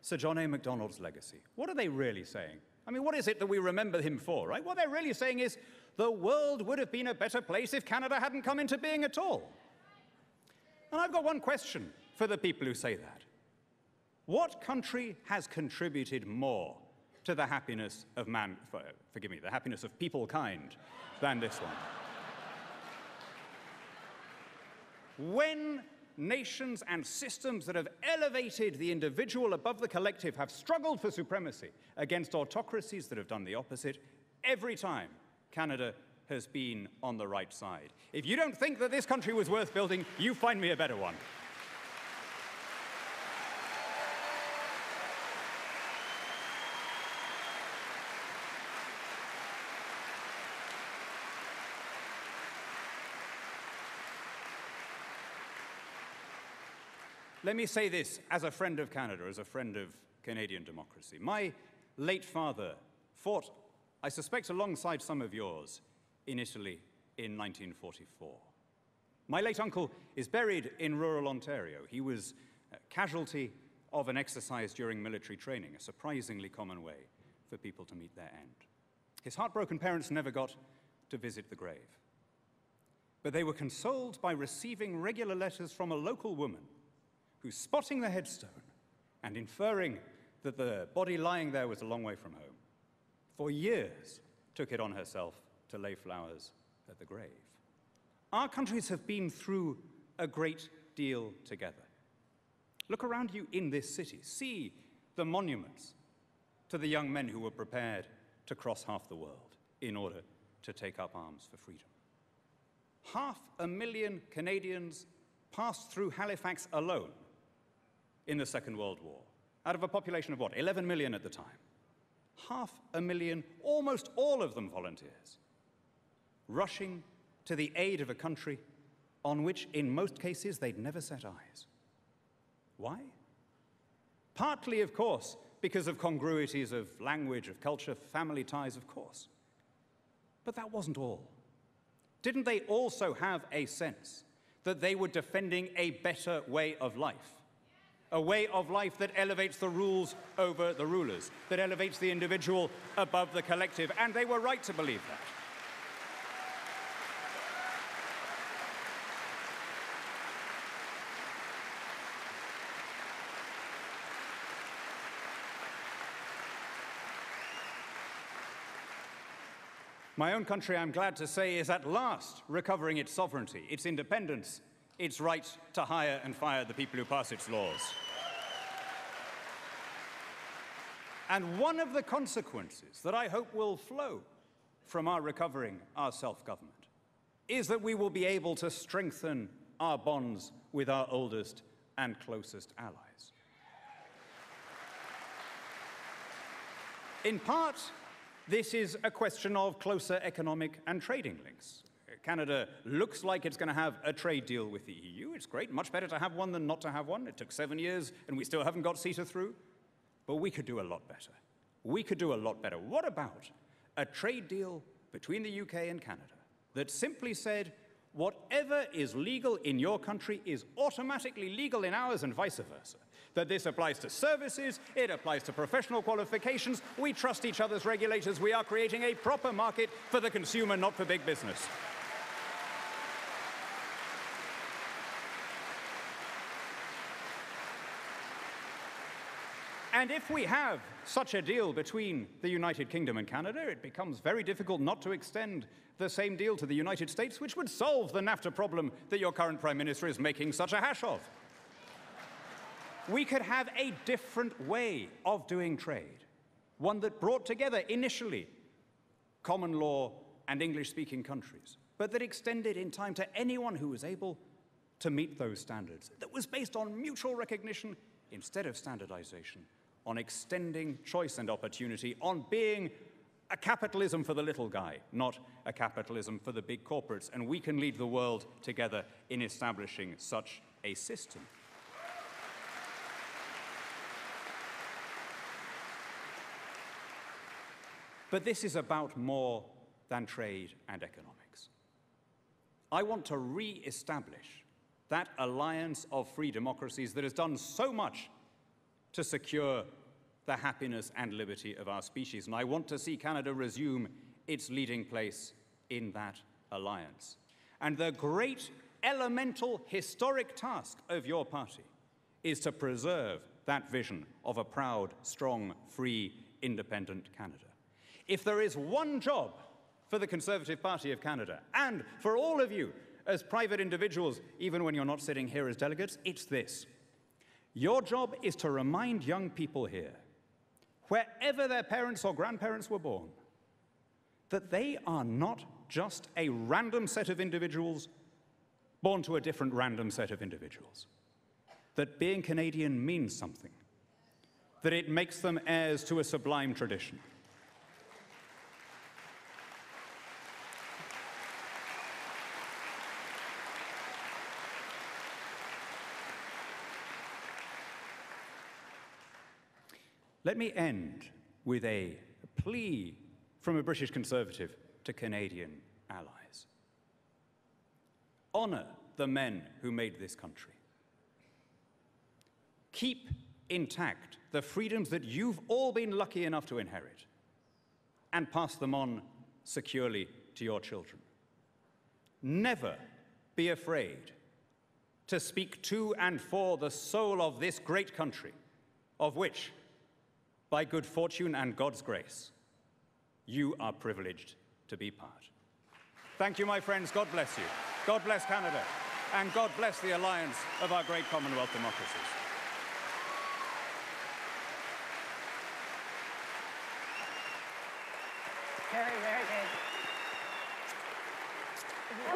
Speaker 8: Sir John A. Macdonald's legacy, what are they really saying? I mean, what is it that we remember him for, right? What they're really saying is, the world would have been a better place if Canada hadn't come into being at all. And I've got one question for the people who say that. What country has contributed more to the happiness of the happiness of peoplekind than this one? When nations and systems that have elevated the individual above the collective have struggled for supremacy against autocracies that have done the opposite, every time Canada has been on the right side. If you don't think that this country was worth building, you find me a better one. Let me say this as a friend of Canada, as a friend of Canadian democracy. My late father fought, I suspect alongside some of yours, in Italy in 1944. My late uncle is buried in rural Ontario. He was a casualty of an exercise during military training, a surprisingly common way for people to meet their end. His heartbroken parents never got to visit the grave, but they were consoled by receiving regular letters from a local woman who, spotting the headstone and inferring that the body lying there was a long way from home, for years took it on herself to lay flowers at the grave. Our countries have been through a great deal together. Look around you in this city. See the monuments to the young men who were prepared to cross half the world in order to take up arms for freedom. 500,000 Canadians passed through Halifax alone in the Second World War, out of a population of what, 11 million at the time. 500,000, almost all of them volunteers, rushing to the aid of a country on which, in most cases, they'd never set eyes. Why? Partly, of course, because of congruities of language, of culture, family ties, of course. But that wasn't all. Didn't they also have a sense that they were defending a better way of life? A way of life that elevates the rules over the rulers, that elevates the individual above the collective, and they were right to believe that. My own country, I'm glad to say, is at last recovering its sovereignty, its independence, its right to hire and fire the people who pass its laws. And one of the consequences that I hope will flow from our recovering our self-government is that we will be able to strengthen our bonds with our oldest and closest allies. In part, this is a question of closer economic and trading links. Canada looks like it's going to have a trade deal with the EU. It's great, much better to have one than not to have one. It took 7 years, and we still haven't got CETA through. But we could do a lot better. We could do a lot better. What about a trade deal between the UK and Canada that simply said, whatever is legal in your country is automatically legal in ours and vice versa? That this applies to services, it applies to professional qualifications. We trust each other's regulators. We are creating a proper market for the consumer, not for big business. And if we have such a deal between the United Kingdom and Canada, it becomes very difficult not to extend the same deal to the United States, which would solve the NAFTA problem that your current Prime Minister is making such a hash of. We could have a different way of doing trade, one that brought together initially common law and English-speaking countries, but that extended in time to anyone who was able to meet those standards, that was based on mutual recognition instead of standardization, on extending choice and opportunity, on being a capitalism for the little guy, not a capitalism for the big corporates. And we can lead the world together in establishing such a system. But this is about more than trade and economics. I want to re-establish that alliance of free democracies that has done so much to secure the happiness and liberty of our species. And I want to see Canada resume its leading place in that alliance. And the great elemental historic task of your party is to preserve that vision of a proud, strong, free, independent Canada. If there is one job for the Conservative Party of Canada, and for all of you as private individuals, even when you're not sitting here as delegates, it's this. Your job is to remind young people here, wherever their parents or grandparents were born, that they are not just a random set of individuals born to a different random set of individuals. That being Canadian means something. That it makes them heirs to a sublime tradition. Let me end with a plea from a British Conservative to Canadian allies. Honour the men who made this country. Keep intact the freedoms that you've all been lucky enough to inherit, and pass them on securely to your children. Never be afraid to speak to and for the soul of this great country, of which, by good fortune and God's grace, you are privileged to be part. Thank you, my friends. God bless you. God bless Canada. And God bless the alliance of our great Commonwealth democracies.
Speaker 4: Very, very good.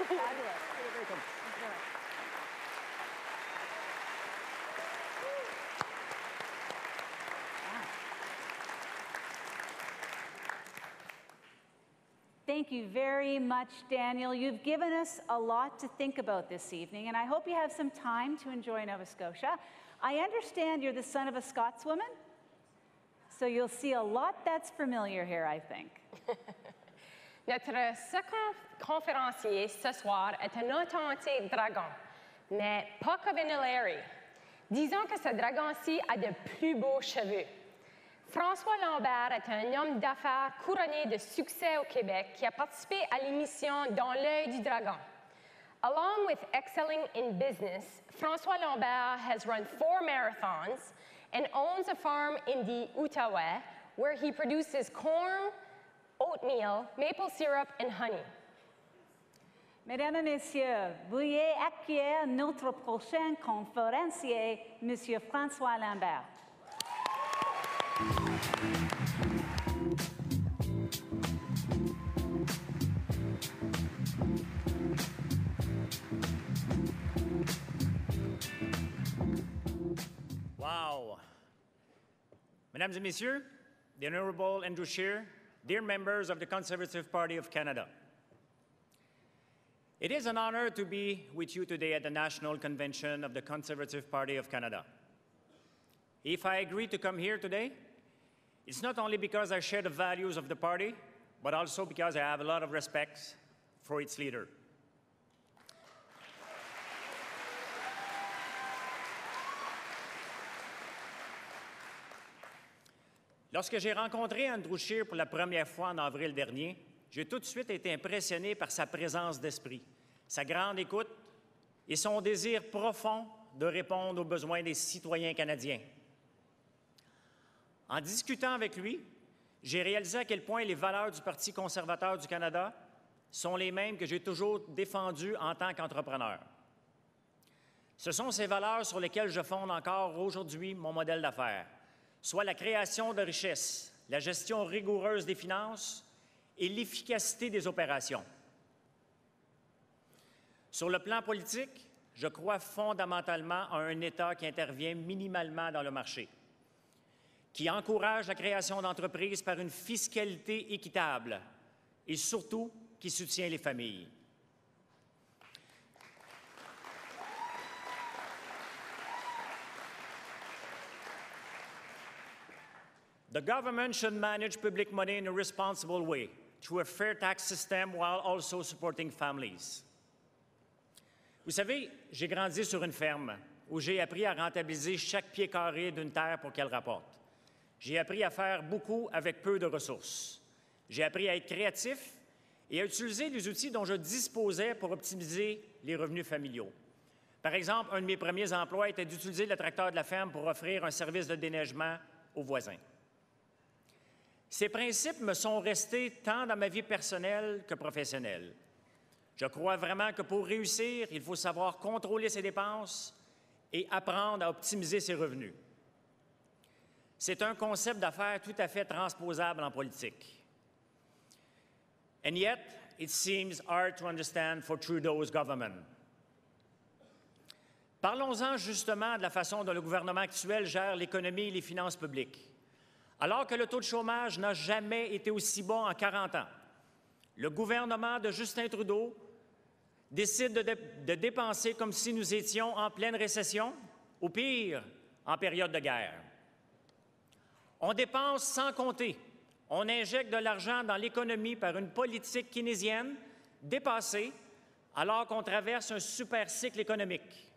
Speaker 3: Fabulous. Thank you very much, Daniel. You've given us a lot to think about this evening, and I hope you have some time to enjoy Nova Scotia. I understand you're the son of a Scotswoman, so you'll see a lot that's familiar here, I think.
Speaker 4: Notre second conférencier ce soir est un authentique dragon, mais pas Larry. Disons que ce dragon-ci a de plus beaux cheveux. François Lambert est un homme d'affaires couronné de succès au Québec qui a participé à l'émission Dans l'œil du dragon. Along with excelling in business, François Lambert has run 4 marathons and owns a farm in the Outaouais where he produces corn, oatmeal, maple syrup, and honey.
Speaker 3: Mesdames et messieurs, veuillez accueillir notre prochain conférencier, M. François Lambert.
Speaker 9: Wow. Mesdames et messieurs, the Honorable Andrew Scheer, dear members of the Conservative Party of Canada. It is an honor to be with you today at the National Convention of the Conservative Party of Canada. If I agree to come here today, it's not only because I share the values of the party, but also because I have a lot of respect for its leader. Lorsque j'ai rencontré Andrew Scheer pour la première fois en avril dernier, j'ai tout de suite été impressionné par sa présence d'esprit, sa grande écoute et son désir profond de répondre aux besoins des citoyens canadiens. En discutant avec lui, j'ai réalisé à quel point les valeurs du Parti conservateur du Canada sont les mêmes que j'ai toujours défendues en tant qu'entrepreneur. Ce sont ces valeurs sur lesquelles je fonde encore aujourd'hui mon modèle d'affaires, soit la création de richesses, la gestion rigoureuse des finances et l'efficacité des opérations. Sur le plan politique, je crois fondamentalement à un État qui intervient minimalement dans le marché, qui encourage la création d'entreprises par une fiscalité équitable et surtout qui soutient les familles. The government should manage public money in a responsible way, through a fair tax system while also supporting families. Vous savez, j'ai grandi sur une ferme où j'ai appris à rentabiliser chaque pied carré d'une terre pour qu'elle rapporte. J'ai appris à faire beaucoup avec peu de ressources. J'ai appris à être créatif et à utiliser les outils dont je disposais pour optimiser les revenus familiaux. Par exemple, un de mes premiers emplois était d'utiliser le tracteur de la ferme pour offrir un service de déneigement aux voisins. Ces principes me sont restés tant dans ma vie personnelle que professionnelle. Je crois vraiment que pour réussir, il faut savoir contrôler ses dépenses et apprendre à optimiser ses revenus. C'est un concept d'affaires tout à fait transposable en politique. And yet, it seems hard to understand for Trudeau's government. Parlons-en justement de la façon dont le gouvernement actuel gère l'économie et les finances publiques. Alors que le taux de chômage n'a jamais été aussi bas en 40 ans, le gouvernement de Justin Trudeau décide de dépenser comme si nous étions en pleine récession, ou pire, en période de guerre. On dépense sans compter. On injecte de l'argent dans l'économie par une politique keynésienne dépassée alors qu'on traverse un super cycle économique.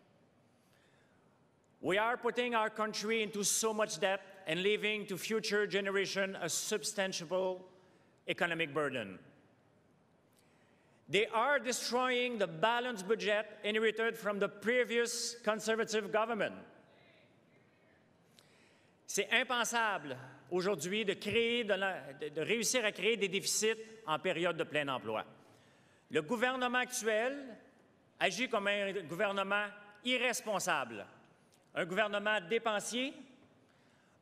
Speaker 9: We are putting our country into so much debt and leaving to future generations a substantial economic burden. They are destroying the balanced budget inherited from the previous Conservative government. C'est impensable aujourd'hui de réussir à créer des déficits en période de plein emploi. Le gouvernement actuel agit comme un gouvernement irresponsable, un gouvernement dépensier,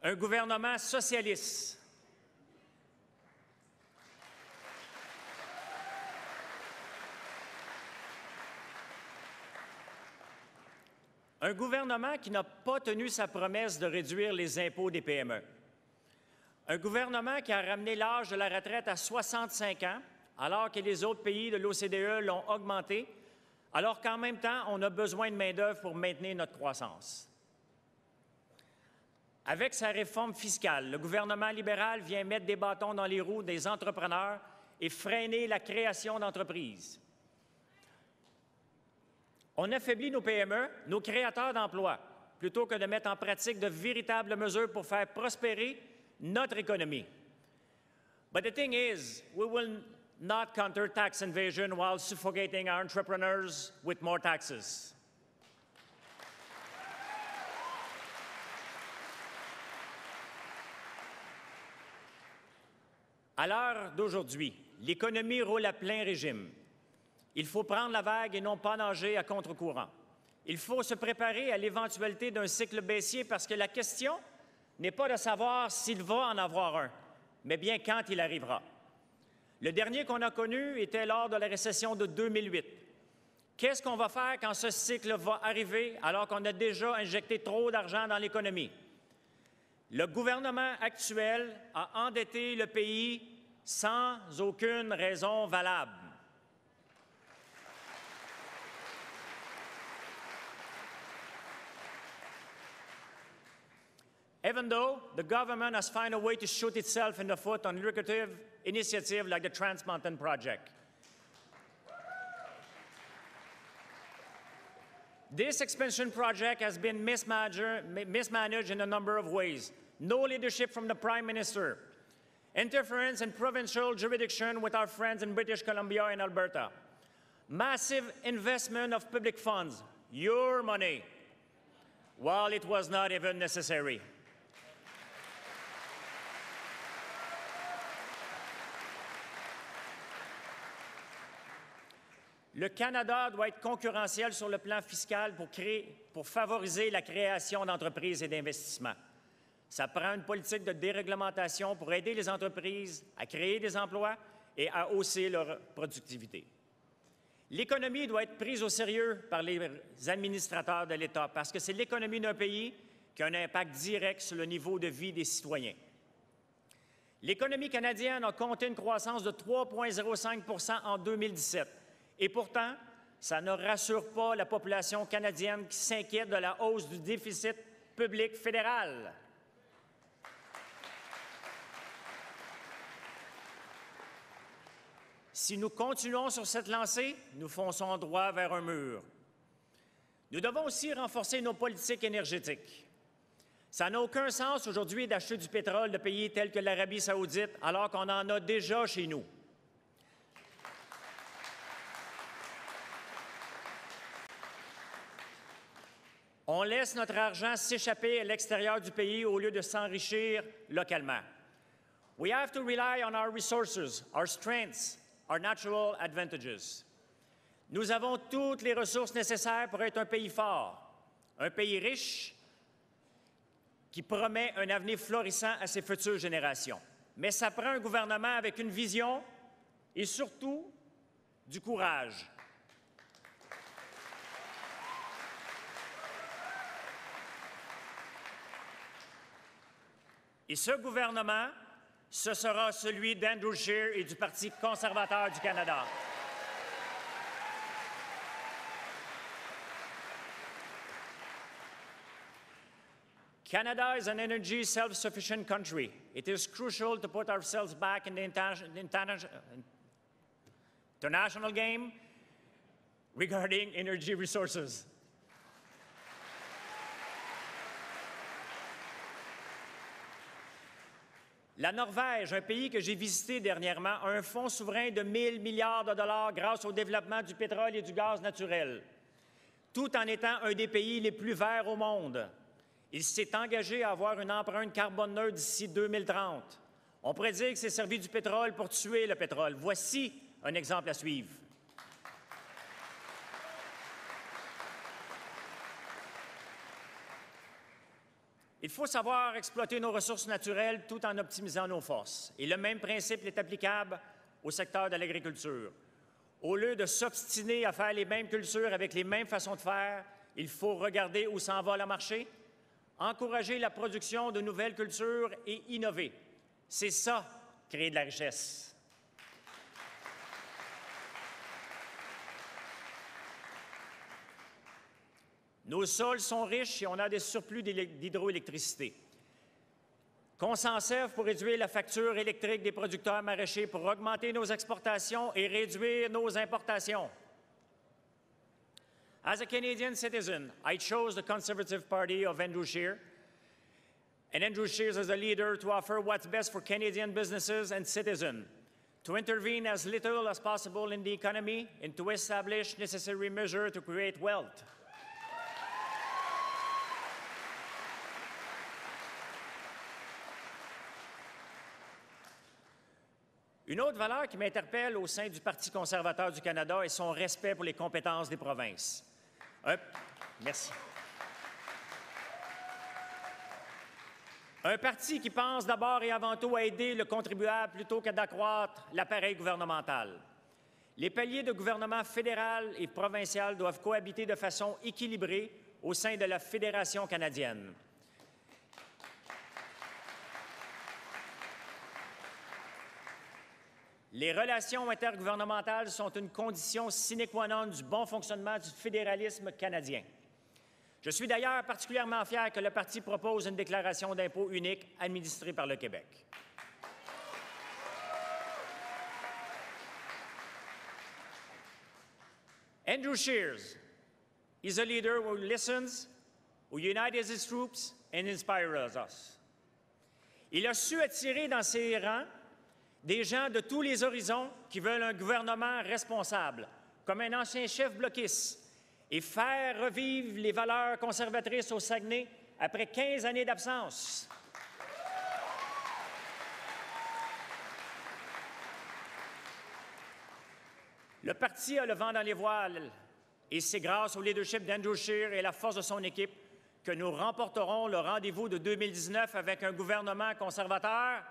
Speaker 9: un gouvernement socialiste. Un gouvernement qui n'a pas tenu sa promesse de réduire les impôts des PME. Un gouvernement qui a ramené l'âge de la retraite à 65 ans, alors que les autres pays de l'OCDE l'ont augmenté, alors qu'en même temps, on a besoin de main-d'œuvre pour maintenir notre croissance. Avec sa réforme fiscale, le gouvernement libéral vient mettre des bâtons dans les roues des entrepreneurs et freiner la création d'entreprises. On affaiblit nos PME, nos créateurs d'emplois, plutôt que de mettre en pratique de véritables mesures pour faire prospérer notre économie. But the thing is, we will not counter tax invasion while suffocating our entrepreneurs with more taxes. À l'heure d'aujourd'hui, l'économie roule à plein régime. Il faut prendre la vague et non pas nager à contre-courant. Il faut se préparer à l'éventualité d'un cycle baissier parce que la question n'est pas de savoir s'il va en avoir un, mais bien quand il arrivera. Le dernier qu'on a connu était lors de la récession de 2008. Qu'est-ce qu'on va faire quand ce cycle va arriver alors qu'on a déjà injecté trop d'argent dans l'économie? Le gouvernement actuel a endetté le pays sans aucune raison valable. Even though the government has found a way to shoot itself in the foot on lucrative initiatives like the Trans Mountain Project. This expansion project has been mismanaged in a number of ways. No leadership from the Prime Minister, interference in provincial jurisdiction with our friends in British Columbia and Alberta, massive investment of public funds, your money, while it was not even necessary. Le Canada doit être concurrentiel sur le plan fiscal pour favoriser la création d'entreprises et d'investissements. Ça prend une politique de déréglementation pour aider les entreprises à créer des emplois et à hausser leur productivité. L'économie doit être prise au sérieux par les administrateurs de l'État parce que c'est l'économie d'un pays qui a un impact direct sur le niveau de vie des citoyens. L'économie canadienne a compté une croissance de 3,05 % en 2017. Et pourtant, ça ne rassure pas la population canadienne qui s'inquiète de la hausse du déficit public fédéral. Si nous continuons sur cette lancée, nous fonçons droit vers un mur. Nous devons aussi renforcer nos politiques énergétiques. Ça n'a aucun sens aujourd'hui d'acheter du pétrole de pays tels que l'Arabie saoudite alors qu'on en a déjà chez nous. On laisse notre argent s'échapper à l'extérieur du pays au lieu de s'enrichir localement. We have to rely on our resources, our strengths, our natural advantages. Nous avons toutes les ressources nécessaires pour être un pays fort, un pays riche qui promet un avenir florissant à ses futures générations. Mais ça prend un gouvernement avec une vision et surtout du courage. Et ce gouvernement, ce sera celui d'Andrew Scheer et du Parti conservateur du Canada. Canada is an energy self-sufficient country. It is crucial to put ourselves back in the international game regarding energy resources. La Norvège, un pays que j'ai visité dernièrement, a un fonds souverain de 1 000 milliards de dollars grâce au développement du pétrole et du gaz naturel, tout en étant un des pays les plus verts au monde. Il s'est engagé à avoir une empreinte carbone neutre d'ici 2030. On pourrait dire que c'est servi du pétrole pour tuer le pétrole. Voici un exemple à suivre. Il faut savoir exploiter nos ressources naturelles tout en optimisant nos forces. Et le même principe est applicable au secteur de l'agriculture. Au lieu de s'obstiner à faire les mêmes cultures avec les mêmes façons de faire, il faut regarder où s'en va le marché, encourager la production de nouvelles cultures et innover. C'est ça, créer de la richesse. Nos sols sont riches et on a des surplus d'hydroélectricité. Qu'on s'en serve pour réduire la facture électrique des producteurs maraîchers, pour augmenter nos exportations et réduire nos importations. As a Canadian citizen, I chose the Conservative Party of Andrew Scheer. And Andrew Scheer is a leader to offer what's best for Canadian businesses and citizens, to intervene as little as possible in the economy and to establish necessary measures to create wealth. Une autre valeur qui m'interpelle au sein du Parti conservateur du Canada est son respect pour les compétences des provinces. Merci. Un parti qui pense d'abord et avant tout à aider le contribuable plutôt qu'à d'accroître l'appareil gouvernemental. Les paliers de gouvernement fédéral et provincial doivent cohabiter de façon équilibrée au sein de la Fédération canadienne. Les relations intergouvernementales sont une condition sine qua non du bon fonctionnement du fédéralisme canadien. Je suis d'ailleurs particulièrement fier que le parti propose une déclaration d'impôt unique administrée par le Québec. Andrew Scheer is a leader who listens, who unites his troops and inspires us. Il a su attirer dans ses rangs des gens de tous les horizons qui veulent un gouvernement responsable, comme un ancien chef bloquiste, et faire revivre les valeurs conservatrices au Saguenay après 15 années d'absence. Le parti a le vent dans les voiles et c'est grâce au leadership d'Andrew Scheer et la force de son équipe que nous remporterons le rendez-vous de 2019 avec un gouvernement conservateur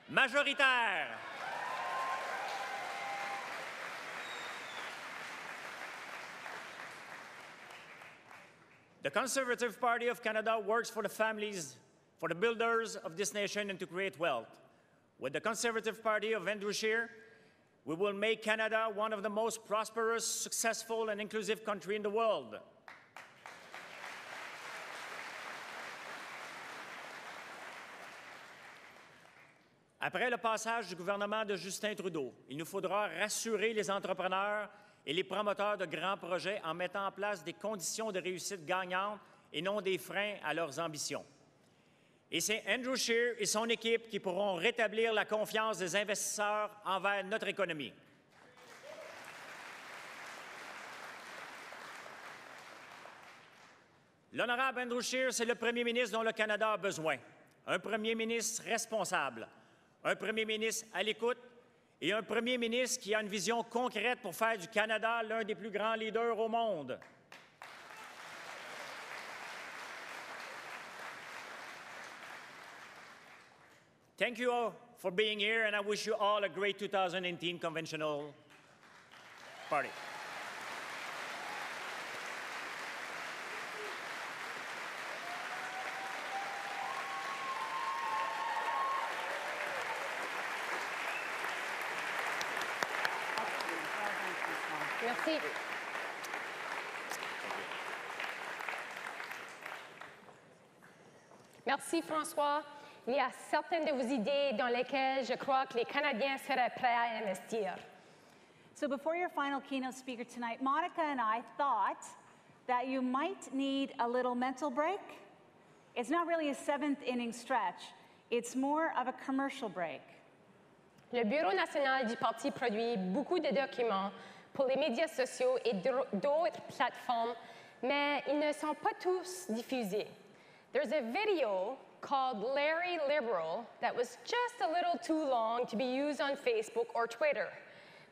Speaker 9: majoritaire. The Conservative Party of Canada works for the families, for the builders of this nation, and to create wealth. With the Conservative Party of Andrew Scheer, we will make Canada one of the most prosperous, successful, and inclusive countries in the world. Après le passage du gouvernement de Justin Trudeau, il nous faudra rassurer les entrepreneurs et les promoteurs de grands projets en mettant en place des conditions de réussite gagnantes et non des freins à leurs ambitions. Et c'est Andrew Scheer et son équipe qui pourront rétablir la confiance des investisseurs envers notre économie. L'honorable Andrew Scheer, c'est le premier ministre dont le Canada a besoin. Un premier ministre responsable, un premier ministre à l'écoute et un premier ministre qui a une vision concrète pour faire du Canada l'un des plus grands leaders au monde. Thank you all for being here, and I wish you all a great 2018 conventional party.
Speaker 4: Merci. Merci, François. Il y a certaines de vos idées dans lesquelles je crois que les Canadiens seraient prêts à investir.
Speaker 3: So before your final keynote speaker tonight, Monica and I thought that you might need a little mental break. It's not really a seventh inning stretch. It's more of a commercial break.
Speaker 4: Le Bureau national du Parti produit beaucoup de documents pour les médias sociaux et d'autres plateformes, mais ils ne sont pas tous diffusés. There's a video called Larry Liberal that was just a little too long to be used on Facebook or Twitter.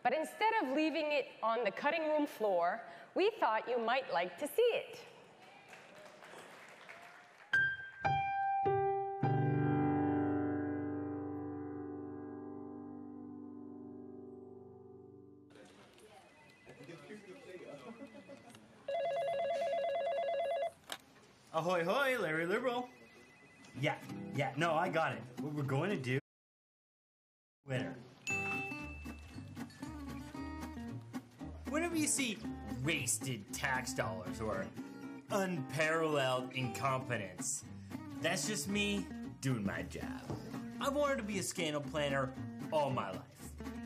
Speaker 4: But instead of leaving it on the cutting room floor, we thought you might like to see it.
Speaker 10: Ahoy, hoy, Larry Liberal. Yeah, no, I got it. What we're going to do, winner. Whenever you see wasted tax dollars or unparalleled incompetence, that's just me doing my job. I've wanted to be a scandal planner all my life.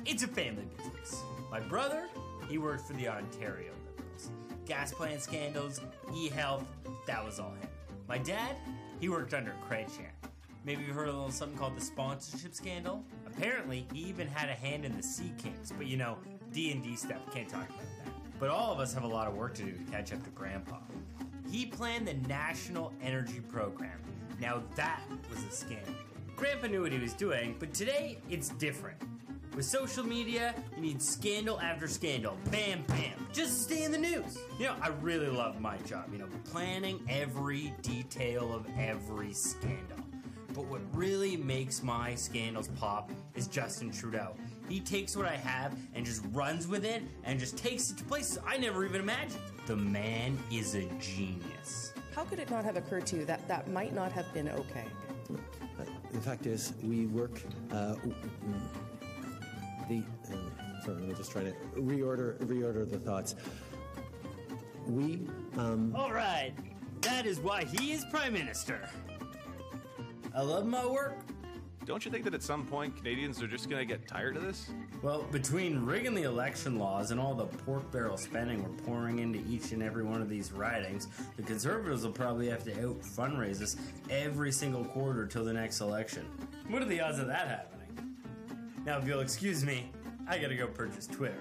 Speaker 10: It's a family business. My brother, he worked for the Ontario Liberals. Gas plant scandals, e-health, that was all him. My dad, he worked under Craigsham. Maybe you've heard of a little something called the sponsorship scandal? Apparently, he even had a hand in the Sea Kings, but you know, D&D stuff, can't talk about that. But all of us have a lot of work to do to catch up to Grandpa. He planned the National Energy Program. Now that was a scandal. Grandpa knew what he was doing, but today, it's different. With social media, you need scandal after scandal. Bam, bam. Just to stay in the news. You know, I really love my job. You know, planning every detail of every scandal. But what really makes my scandals pop is Justin Trudeau. He takes what I have and just runs with it and just takes it to places I never even imagined. The man is a genius.
Speaker 11: How could it not have occurred to you that that might not have been okay?
Speaker 12: The fact is, we work... sorry, let me just try to reorder the thoughts.
Speaker 10: All right, that is why he is Prime Minister. I love my work.
Speaker 13: Don't you think that at some point Canadians are just going to get tired of this?
Speaker 10: Well, between rigging the election laws and all the pork barrel spending we're pouring into each and every one of these ridings, the Conservatives will probably have to out-fundraise us every single quarter till the next election. What are the odds of that happening? Now, if you'll excuse me, I gotta go purchase Twitter.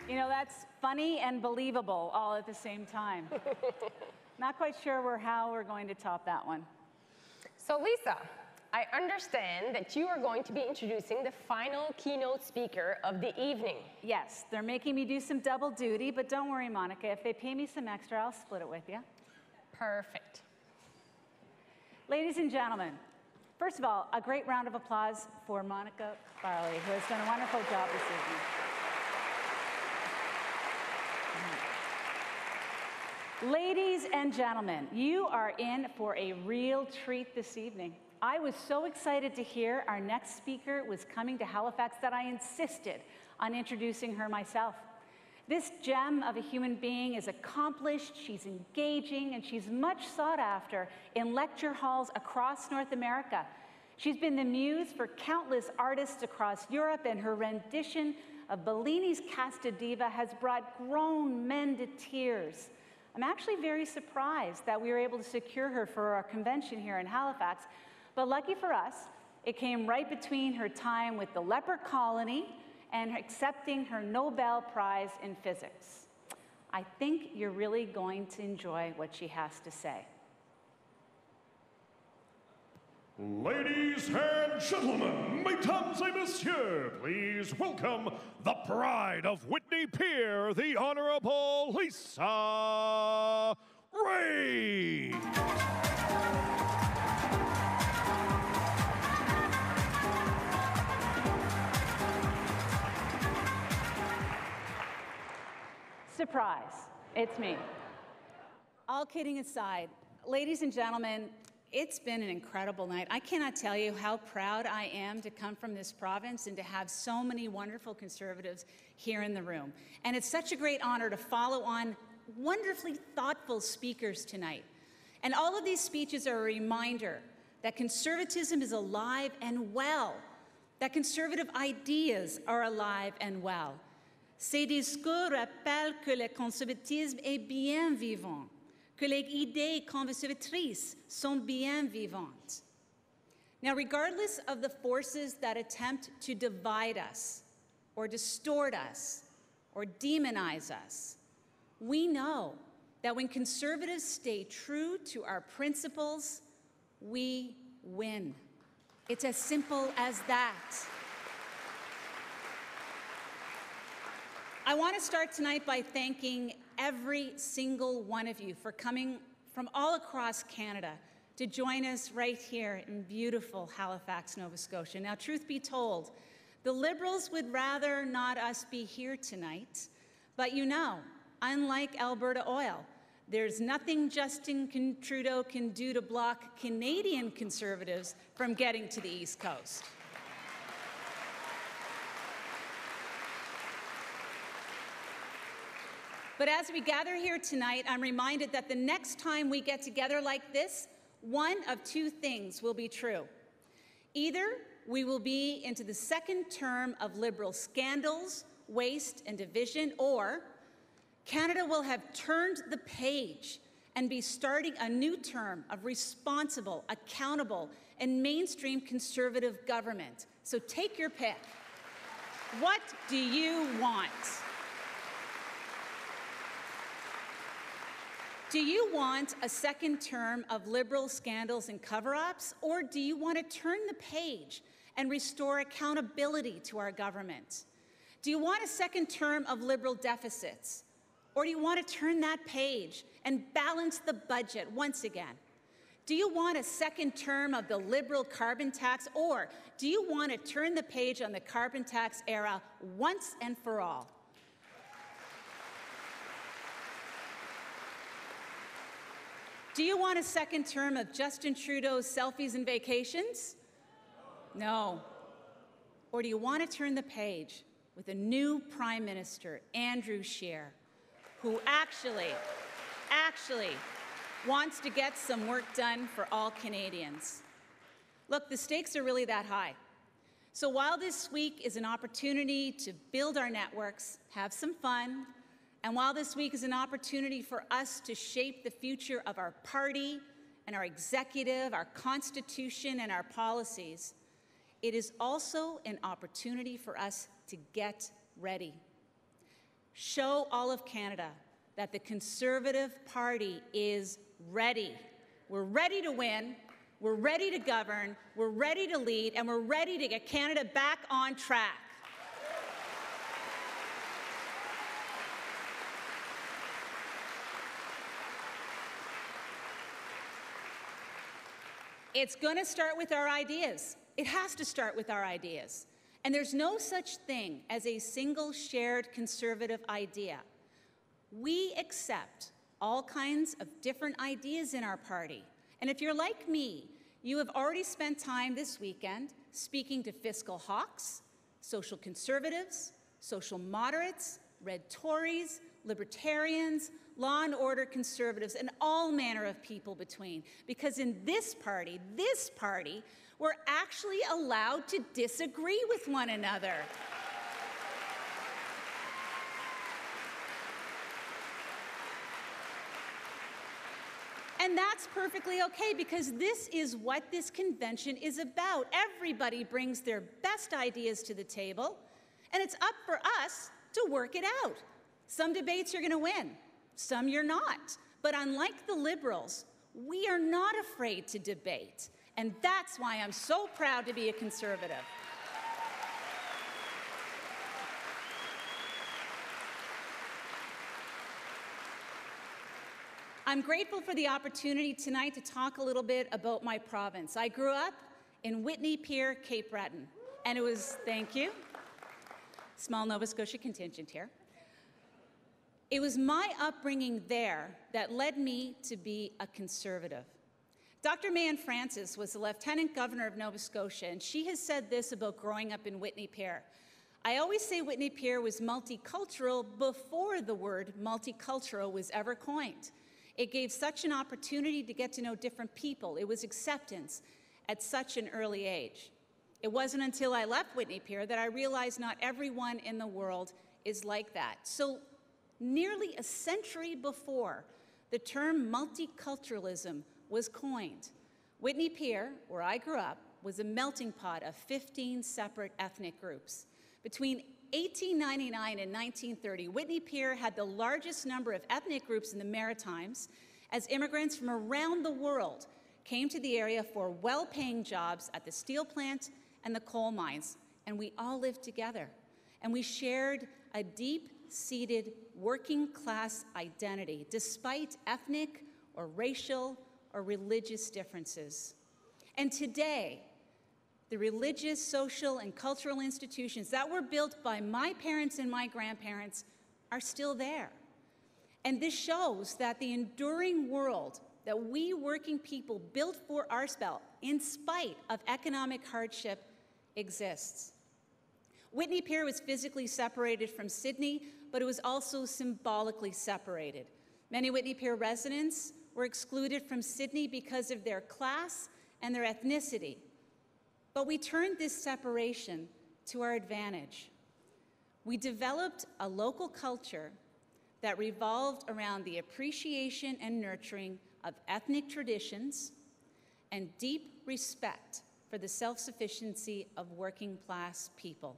Speaker 3: You know, that's funny and believable all at the same time. Not quite sure how we're going to top that one.
Speaker 4: So Lisa, I understand that you are going to be introducing the final keynote speaker of the evening.
Speaker 3: Yes, they're making me do some double duty, but don't worry, Monica. If they pay me some extra, I'll split it with you.
Speaker 4: Perfect.
Speaker 3: Ladies and gentlemen, first of all, a great round of applause for Monica Farley, who has done a wonderful job this evening. Ladies and gentlemen, you are in for a real treat this evening. I was so excited to hear our next speaker was coming to Halifax that I insisted on introducing her myself. This gem of a human being is accomplished, she's engaging, and she's much sought after in lecture halls across North America. She's been the muse for countless artists across Europe, and her rendition of Bellini's Casta Diva has brought grown men to tears. I'm actually very surprised that we were able to secure her for our convention here in Halifax, but lucky for us, it came right between her time with the leper colony and accepting her Nobel Prize in Physics. I think you're really going to enjoy what she has to say.
Speaker 1: Ladies and gentlemen, mesdames et messieurs, please welcome the pride of Whitney Pier, the Honorable Lisa Ray.
Speaker 3: Surprise, it's me. All kidding aside, ladies and gentlemen, it's been an incredible night. I cannot tell you how proud I am to come from this province and to have so many wonderful Conservatives here in the room. And it's such a great honor to follow on wonderfully thoughtful speakers tonight. And all of these speeches are a reminder that Conservatism is alive and well, that Conservative ideas are alive and well. Ces discours rappellent que le conservatisme est bien vivant, que les idées conservatrices sont bien vivantes. Now, regardless of the forces that attempt to divide us, or distort us, or demonize us, we know that when Conservatives stay true to our principles, we win. It's as simple as that. I want to start tonight by thanking every single one of you for coming from all across Canada to join us right here in beautiful Halifax, Nova Scotia. Now, truth be told, the Liberals would rather not us be here tonight, but you know, unlike Alberta Oil, there's nothing Justin Trudeau can do to block Canadian Conservatives from getting to the East Coast. But as we gather here tonight, I'm reminded that the next time we get together like this, one of two things will be true. Either we will be into the second term of Liberal scandals, waste, and division, or Canada will have turned the page and be starting a new term of responsible, accountable, and mainstream Conservative government. So take your pick. What do you want? Do you want a second term of Liberal scandals and cover-ups, or do you want to turn the page and restore accountability to our government? Do you want a second term of Liberal deficits, or do you want to turn that page and balance the budget once again? Do you want a second term of the Liberal carbon tax, or do you want to turn the page on the carbon tax era once and for all? Do you want a second term of Justin Trudeau's selfies and vacations? No. Or do you want to turn the page with a new Prime Minister, Andrew Scheer, who actually wants to get some work done for all Canadians? Look, the stakes are really that high. So while this week is an opportunity to build our networks, have some fun, and while this week is an opportunity for us to shape the future of our party and our executive, our constitution, and our policies, it is also an opportunity for us to get ready. Show all of Canada that the Conservative Party is ready. We're ready to win, we're ready to govern, we're ready to lead, and we're ready to get Canada back on track. It's going to start with our ideas. It has to start with our ideas. And there's no such thing as a single shared Conservative idea. We accept all kinds of different ideas in our party. And if you're like me, you have already spent time this weekend speaking to fiscal hawks, social conservatives, social moderates, red Tories, libertarians, law and order conservatives, and all manner of people between. Because in this party, we're actually allowed to disagree with one another. And that's perfectly okay, because this is what this convention is about. Everybody brings their best ideas to the table, and it's up for us to work it out. Some debates you're going to win, some you're not. But unlike the Liberals, we are not afraid to debate. And that's why I'm so proud to be a Conservative. I'm grateful for the opportunity tonight to talk a little bit about my province. I grew up in Whitney Pier, Cape Breton, and it was, thank you, small Nova Scotia contingent here. It was my upbringing there that led me to be a Conservative. Dr. Mayan Francis was the Lieutenant Governor of Nova Scotia, and she has said this about growing up in Whitney Pier. I always say Whitney Pier was multicultural before the word multicultural was ever coined. It gave such an opportunity to get to know different people. It was acceptance at such an early age. It wasn't until I left Whitney Pier that I realized not everyone in the world is like that. So nearly a century before the term multiculturalism was coined, Whitney Pier, where I grew up, was a melting pot of 15 separate ethnic groups. Between 1899 and 1930, Whitney Pier had the largest number of ethnic groups in the Maritimes as immigrants from around the world came to the area for well-paying jobs at the steel plant and the coal mines. And we all lived together. And we shared a deep-seated working-class identity, despite ethnic or racial or religious differences. And today, the religious, social, and cultural institutions that were built by my parents and my grandparents are still there. And this shows that the enduring world that we working people built for ourselves, in spite of economic hardship, exists. Whitney Pier was physically separated from Sydney, but it was also symbolically separated. Many Whitney Pier residents were excluded from Sydney because of their class and their ethnicity. But we turned this separation to our advantage. We developed a local culture that revolved around the appreciation and nurturing of ethnic traditions and deep respect for the self-sufficiency of working-class people.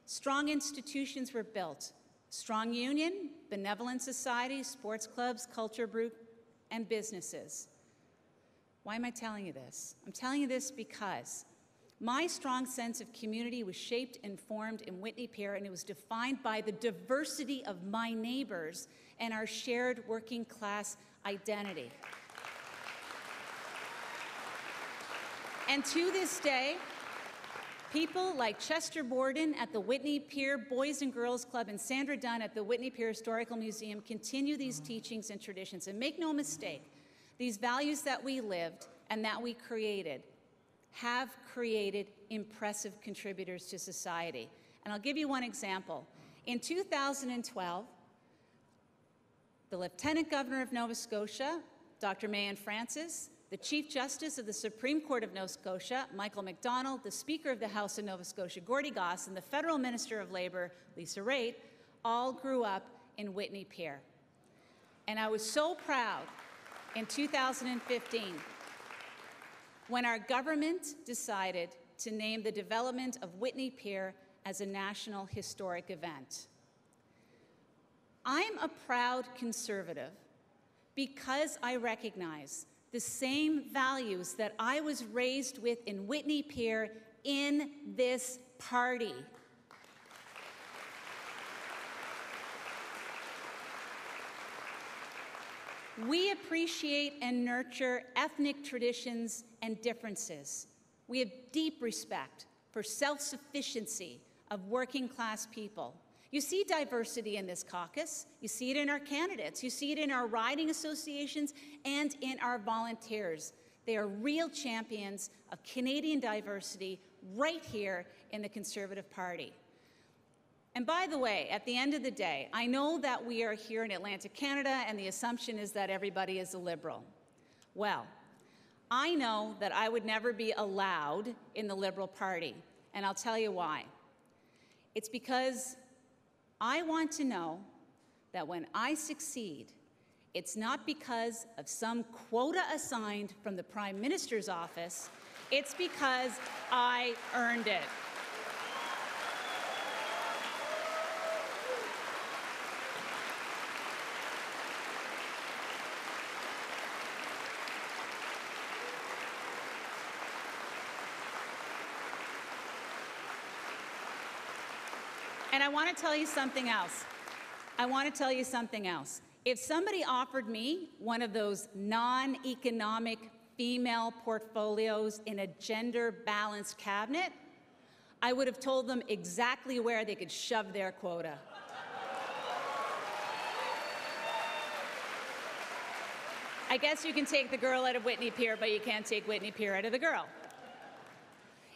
Speaker 3: Strong institutions were built: strong union, benevolent societies, sports clubs, culture group, and businesses. Why am I telling you this? I'm telling you this because my strong sense of community was shaped and formed in Whitney Pier, and it was defined by the diversity of my neighbors and our shared working class identity. And to this day, people like Chester Borden at the Whitney Pier Boys and Girls Club and Sandra Dunn at the Whitney Pier Historical Museum continue these teachings and traditions. And make no mistake, these values that we lived and that we created have created impressive contributors to society. And I'll give you one example. In 2012, the Lieutenant Governor of Nova Scotia, Dr. Mayan Francis, the Chief Justice of the Supreme Court of Nova Scotia, Michael MacDonald, the Speaker of the House of Nova Scotia, Gordie Goss, and the Federal Minister of Labour, Lisa Raitt, all grew up in Whitney Pier. And I was so proud in 2015 when our government decided to name the development of Whitney Pier as a national historic event. I'm a proud Conservative because I recognize the same values that I was raised with in Whitney Pier in this party. We appreciate and nurture ethnic traditions and differences. We have deep respect for self-sufficiency of working-class people. You see diversity in this caucus. You see it in our candidates. You see it in our riding associations and in our volunteers. They are real champions of Canadian diversity right here in the Conservative Party. And by the way, at the end of the day, I know that we are here in Atlantic Canada and the assumption is that everybody is a Liberal. Well, I know that I would never be allowed in the Liberal Party, and I'll tell you why. It's because I want to know that when I succeed, it's not because of some quota assigned from the Prime Minister's office, it's because I earned it. And I want to tell you something else. If somebody offered me one of those non-economic female portfolios in a gender-balanced cabinet, I would have told them exactly where they could shove their quota. I guess you can take the girl out of Whitney Pier, but you can't take Whitney Pier out of the girl.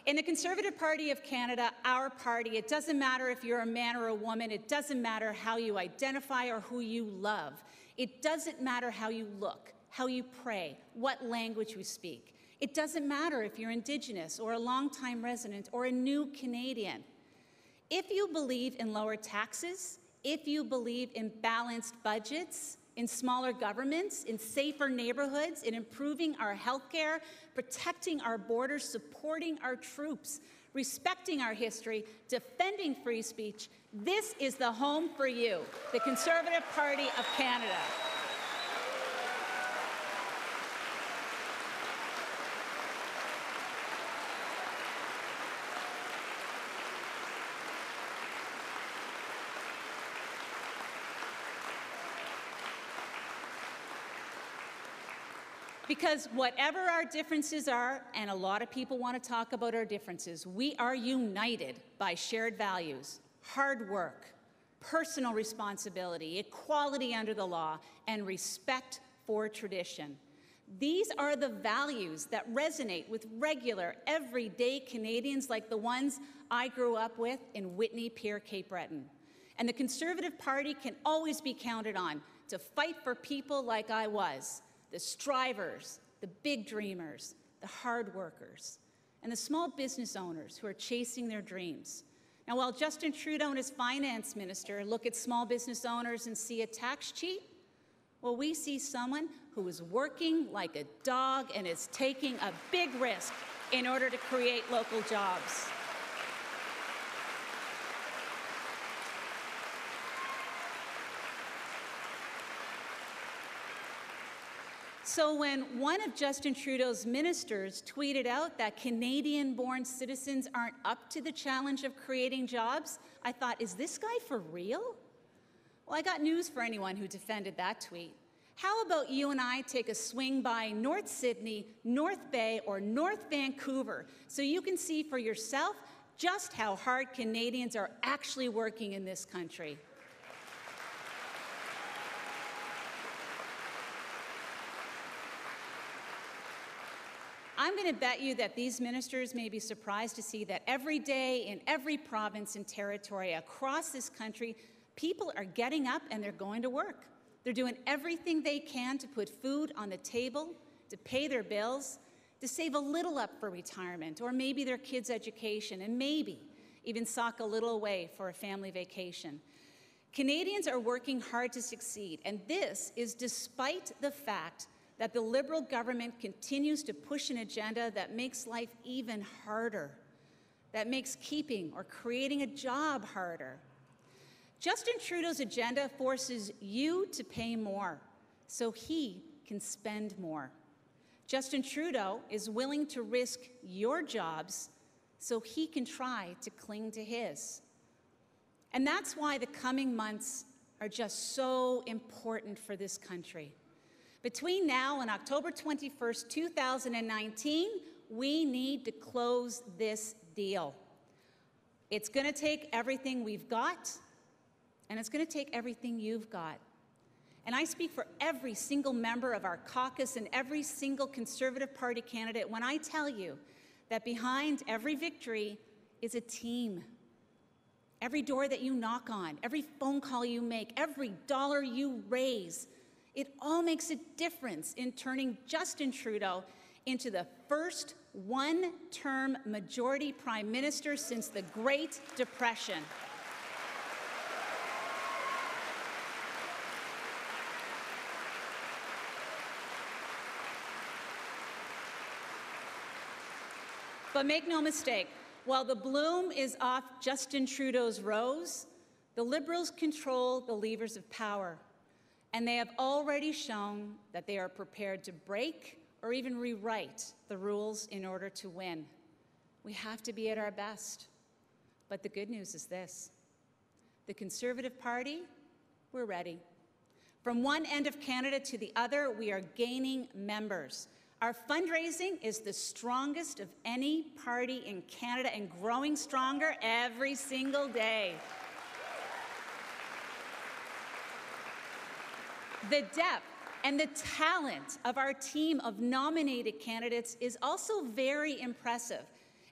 Speaker 3: In the Conservative Party of Canada, our party, it doesn't matter if you're a man or a woman, it doesn't matter how you identify or who you love. It doesn't matter how you look, how you pray, what language you speak. It doesn't matter if you're Indigenous or a longtime resident or a new Canadian. If you believe in lower taxes, if you believe in balanced budgets, in smaller governments, in safer neighborhoods, in improving our healthcare, protecting our borders, supporting our troops, respecting our history, defending free speech, this is the home for you, the Conservative Party of Canada. Because whatever our differences are, and a lot of people want to talk about our differences, we are united by shared values, hard work, personal responsibility, equality under the law, and respect for tradition. These are the values that resonate with regular, everyday Canadians like the ones I grew up with in Whitney Pier, Cape Breton. And the Conservative Party can always be counted on to fight for people like I was, the strivers, the big dreamers, the hard workers, and the small business owners who are chasing their dreams. Now, while Justin Trudeau and his finance minister look at small business owners and see a tax cheat, well, we see someone who is working like a dog and is taking a big risk in order to create local jobs. So when one of Justin Trudeau's ministers tweeted out that Canadian-born citizens aren't up to the challenge of creating jobs, I thought, is this guy for real? Well, I got news for anyone who defended that tweet. How about you and I take a swing by North Sydney, North Bay, or North Vancouver so you can see for yourself just how hard Canadians are actually working in this country. I'm going to bet you that these ministers may be surprised to see that every day in every province and territory across this country, people are getting up and they're going to work. They're doing everything they can to put food on the table, to pay their bills, to save a little up for retirement or maybe their kids' education, and maybe even sock a little away for a family vacation. Canadians are working hard to succeed, and this is despite the fact that the Liberal government continues to push an agenda that makes life even harder, that makes keeping or creating a job harder. Justin Trudeau's agenda forces you to pay more so he can spend more. Justin Trudeau is willing to risk your jobs so he can try to cling to his. And that's why the coming months are just so important for this country. Between now and October 21st, 2019, we need to close this deal. It's going to take everything we've got, and it's going to take everything you've got. And I speak for every single member of our caucus and every single Conservative Party candidate when I tell you that behind every victory is a team. Every door that you knock on, every phone call you make, every dollar you raise, it all makes a difference in turning Justin Trudeau into the first one-term majority prime minister since the Great Depression. But make no mistake, while the bloom is off Justin Trudeau's rose, the Liberals control the levers of power, and they have already shown that they are prepared to break or even rewrite the rules in order to win. We have to be at our best. But the good news is this: the Conservative Party, we're ready. From one end of Canada to the other, we are gaining members. Our fundraising is the strongest of any party in Canada and growing stronger every single day. The depth and the talent of our team of nominated candidates is also very impressive,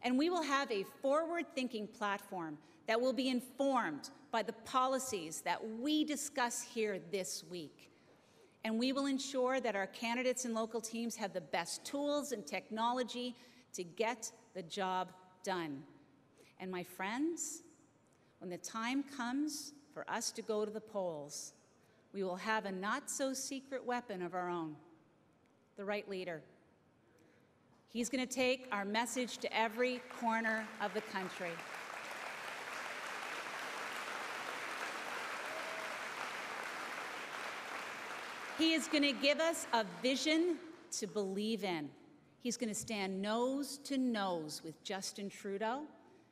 Speaker 3: and we will have a forward-thinking platform that will be informed by the policies that we discuss here this week. And we will ensure that our candidates and local teams have the best tools and technology to get the job done. And my friends, when the time comes for us to go to the polls, we will have a not-so-secret weapon of our own: the right leader. He's going to take our message to every corner of the country. He is going to give us a vision to believe in. He's going to stand nose to nose with Justin Trudeau,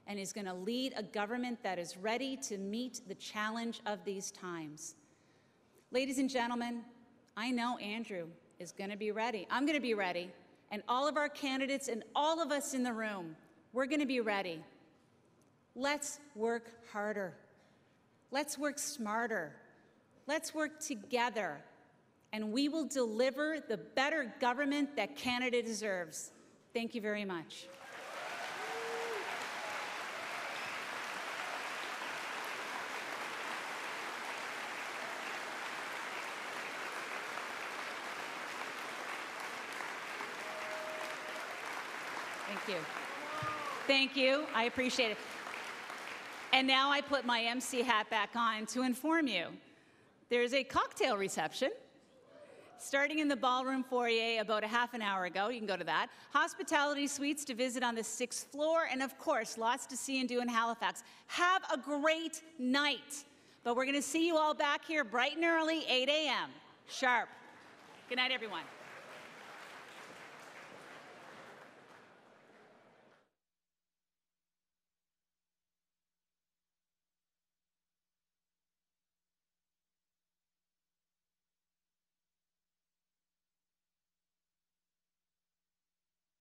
Speaker 3: and he's going to lead a government that is ready to meet the challenge of these times. Ladies and gentlemen, I know Andrew is going to be ready. I'm going to be ready. And all of our candidates and all of us in the room, we're going to be ready. Let's work harder. Let's work smarter. Let's work together. And we will deliver the better government that Canada deserves. Thank you very much. Thank you. Thank you. I appreciate it. And now I put my MC hat back on to inform you. There's a cocktail reception starting in the ballroom foyer about a half an hour ago. You can go to that. Hospitality suites to visit on the 6th floor. And of course, lots to see and do in Halifax. Have a great night. But we're going to see you all back here bright and early, 8 a.m. sharp. Good night, everyone.